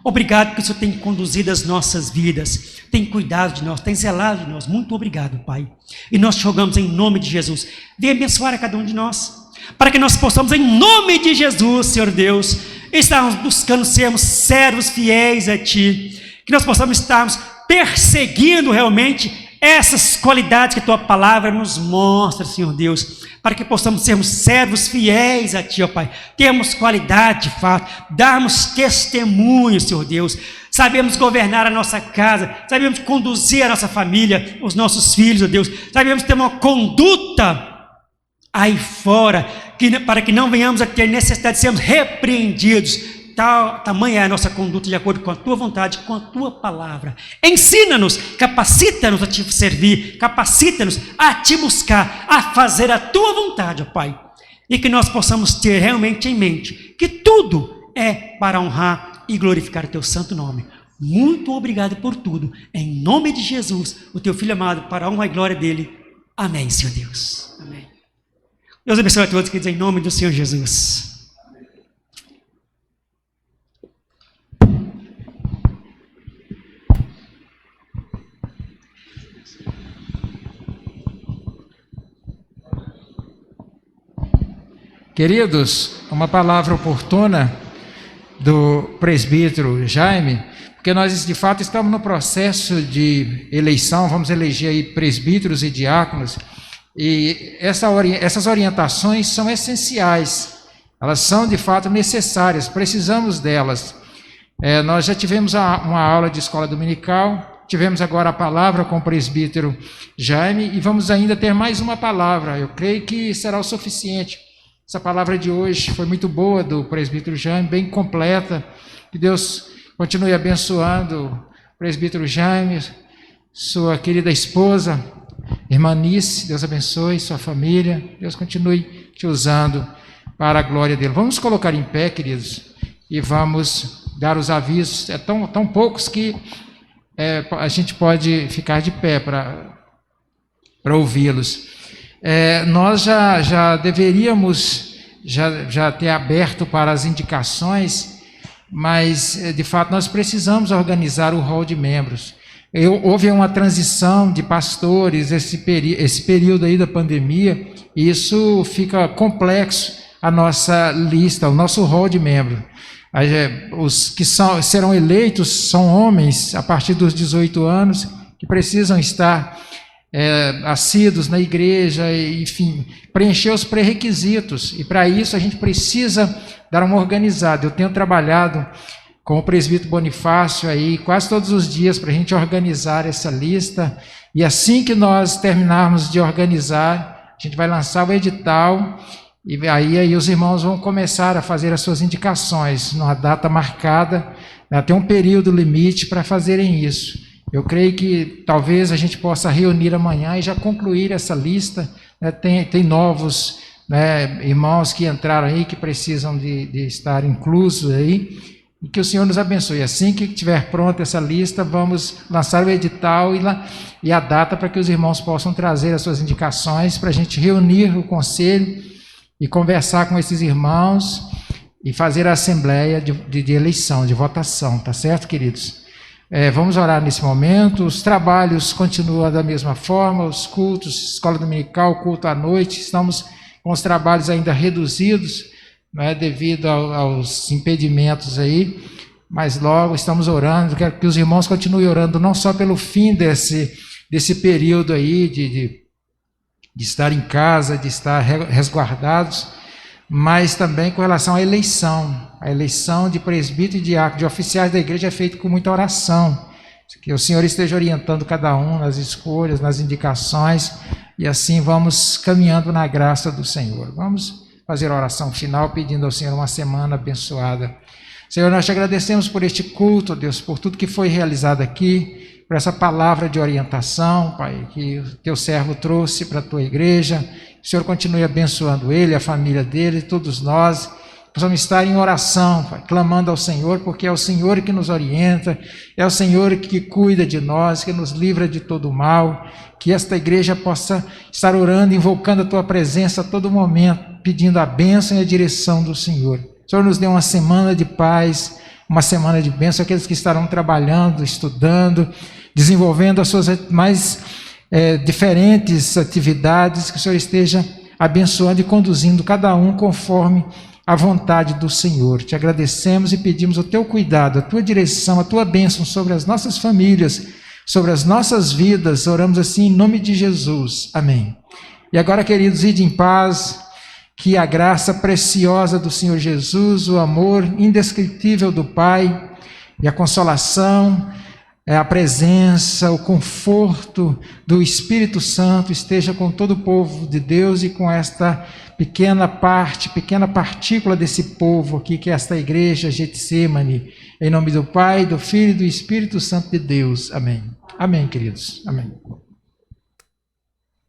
Obrigado porque o Senhor tem conduzido as nossas vidas, tem cuidado de nós, tem zelado de nós. Muito obrigado, Pai. E nós te rogamos em nome de Jesus. Venha abençoar a cada um de nós, para que nós possamos, em nome de Jesus, Senhor Deus, estarmos buscando sermos servos fiéis a Ti, que nós possamos estarmos perseguindo realmente essas qualidades que a Tua palavra nos mostra, Senhor Deus, para que possamos sermos servos fiéis a Ti, ó Pai, termos qualidade de fato, darmos testemunho, Senhor Deus, sabemos governar a nossa casa, sabemos conduzir a nossa família, os nossos filhos, ó Deus, sabemos ter uma conduta aí fora, para que não venhamos a ter necessidade de sermos repreendidos. Tamanha é a nossa conduta de acordo com a Tua vontade, com a Tua palavra. Ensina-nos, capacita-nos a Te servir, capacita-nos a Te buscar, a fazer a Tua vontade, ó Pai. E que nós possamos ter realmente em mente que tudo é para honrar e glorificar o Teu santo nome. Muito obrigado por tudo. Em nome de Jesus, o Teu Filho amado, para a honra e glória dEle. Amém, Senhor Deus. Amém. Deus abençoe a todos, queridos, em nome do Senhor Jesus. Queridos, uma palavra oportuna do presbítero Jaime, porque nós de fato estamos no processo de eleição, vamos eleger aí presbíteros e diáconos, e essas orientações são essenciais, elas são de fato necessárias, precisamos delas. Nós já tivemos uma aula de escola dominical, tivemos agora a palavra com o presbítero Jaime, e vamos ainda ter mais uma palavra, eu creio que será o suficiente. Essa palavra de hoje foi muito boa do presbítero Jaime, bem completa. Que Deus continue abençoando o presbítero Jaime, sua querida esposa, irmã Nice, Deus abençoe sua família. Deus continue te usando para a glória dele. Vamos colocar em pé, queridos, e vamos dar os avisos. É tão poucos que a gente pode ficar de pé para ouvi-los. Nós já deveríamos já ter aberto para as indicações, mas de fato nós precisamos organizar o rol de membros. Houve uma transição de pastores esse período aí da pandemia, e isso fica complexo a nossa lista, o nosso rol de membros. Os que serão eleitos são homens a partir dos 18 anos, que precisam estar assíduos na igreja, enfim, preencher os pré-requisitos, e para isso a gente precisa dar uma organizada. Eu tenho trabalhado com o presbítero Bonifácio aí quase todos os dias para a gente organizar essa lista, e assim que nós terminarmos de organizar, a gente vai lançar o edital, e aí os irmãos vão começar a fazer as suas indicações numa data marcada, tem um período limite para fazerem isso. Eu creio que talvez a gente possa reunir amanhã e já concluir essa lista. Tem novos irmãos que entraram aí, que precisam de estar inclusos aí, e que o Senhor nos abençoe. Assim que estiver pronta essa lista, vamos lançar o edital e a data para que os irmãos possam trazer as suas indicações, para a gente reunir o conselho e conversar com esses irmãos e fazer a assembleia de eleição, de votação, tá certo, queridos? Vamos orar nesse momento. Os trabalhos continuam da mesma forma, os cultos, escola dominical, culto à noite, estamos com os trabalhos ainda reduzidos, devido aos impedimentos aí, mas logo estamos orando. Quero que os irmãos continuem orando, não só pelo fim desse período aí de estar em casa, de estar resguardados, mas também com relação à eleição. A eleição de presbítero e diácono, de oficiais da igreja, é feita com muita oração. Que o Senhor esteja orientando cada um nas escolhas, nas indicações, e assim vamos caminhando na graça do Senhor. Vamos fazer a oração final, pedindo ao Senhor uma semana abençoada. Senhor, nós te agradecemos por este culto, Deus, por tudo que foi realizado aqui, por essa palavra de orientação, Pai, que o teu servo trouxe para a tua igreja. O Senhor continue abençoando ele, a família dele, todos nós. Possamos estar em oração, Pai, clamando ao Senhor, porque é o Senhor que nos orienta, é o Senhor que cuida de nós, que nos livra de todo o mal. Que esta igreja possa estar orando, invocando a tua presença a todo momento, pedindo a bênção e a direção do Senhor. O Senhor nos dê uma semana de paz, uma semana de bênção, aqueles que estarão trabalhando, estudando, desenvolvendo as suas mais diferentes atividades, que o Senhor esteja abençoando e conduzindo cada um conforme a vontade do Senhor. Te agradecemos e pedimos o teu cuidado, a tua direção, a tua bênção sobre as nossas famílias, sobre as nossas vidas. Oramos assim em nome de Jesus. Amém. E agora, queridos, ide em paz, que a graça preciosa do Senhor Jesus, o amor indescritível do Pai e a consolação, a presença, o conforto do Espírito Santo esteja com todo o povo de Deus e com esta pequena partícula desse povo aqui, que é esta igreja Getsemane. Em nome do Pai, do Filho e do Espírito Santo de Deus. Amém. Amém, queridos. Amém.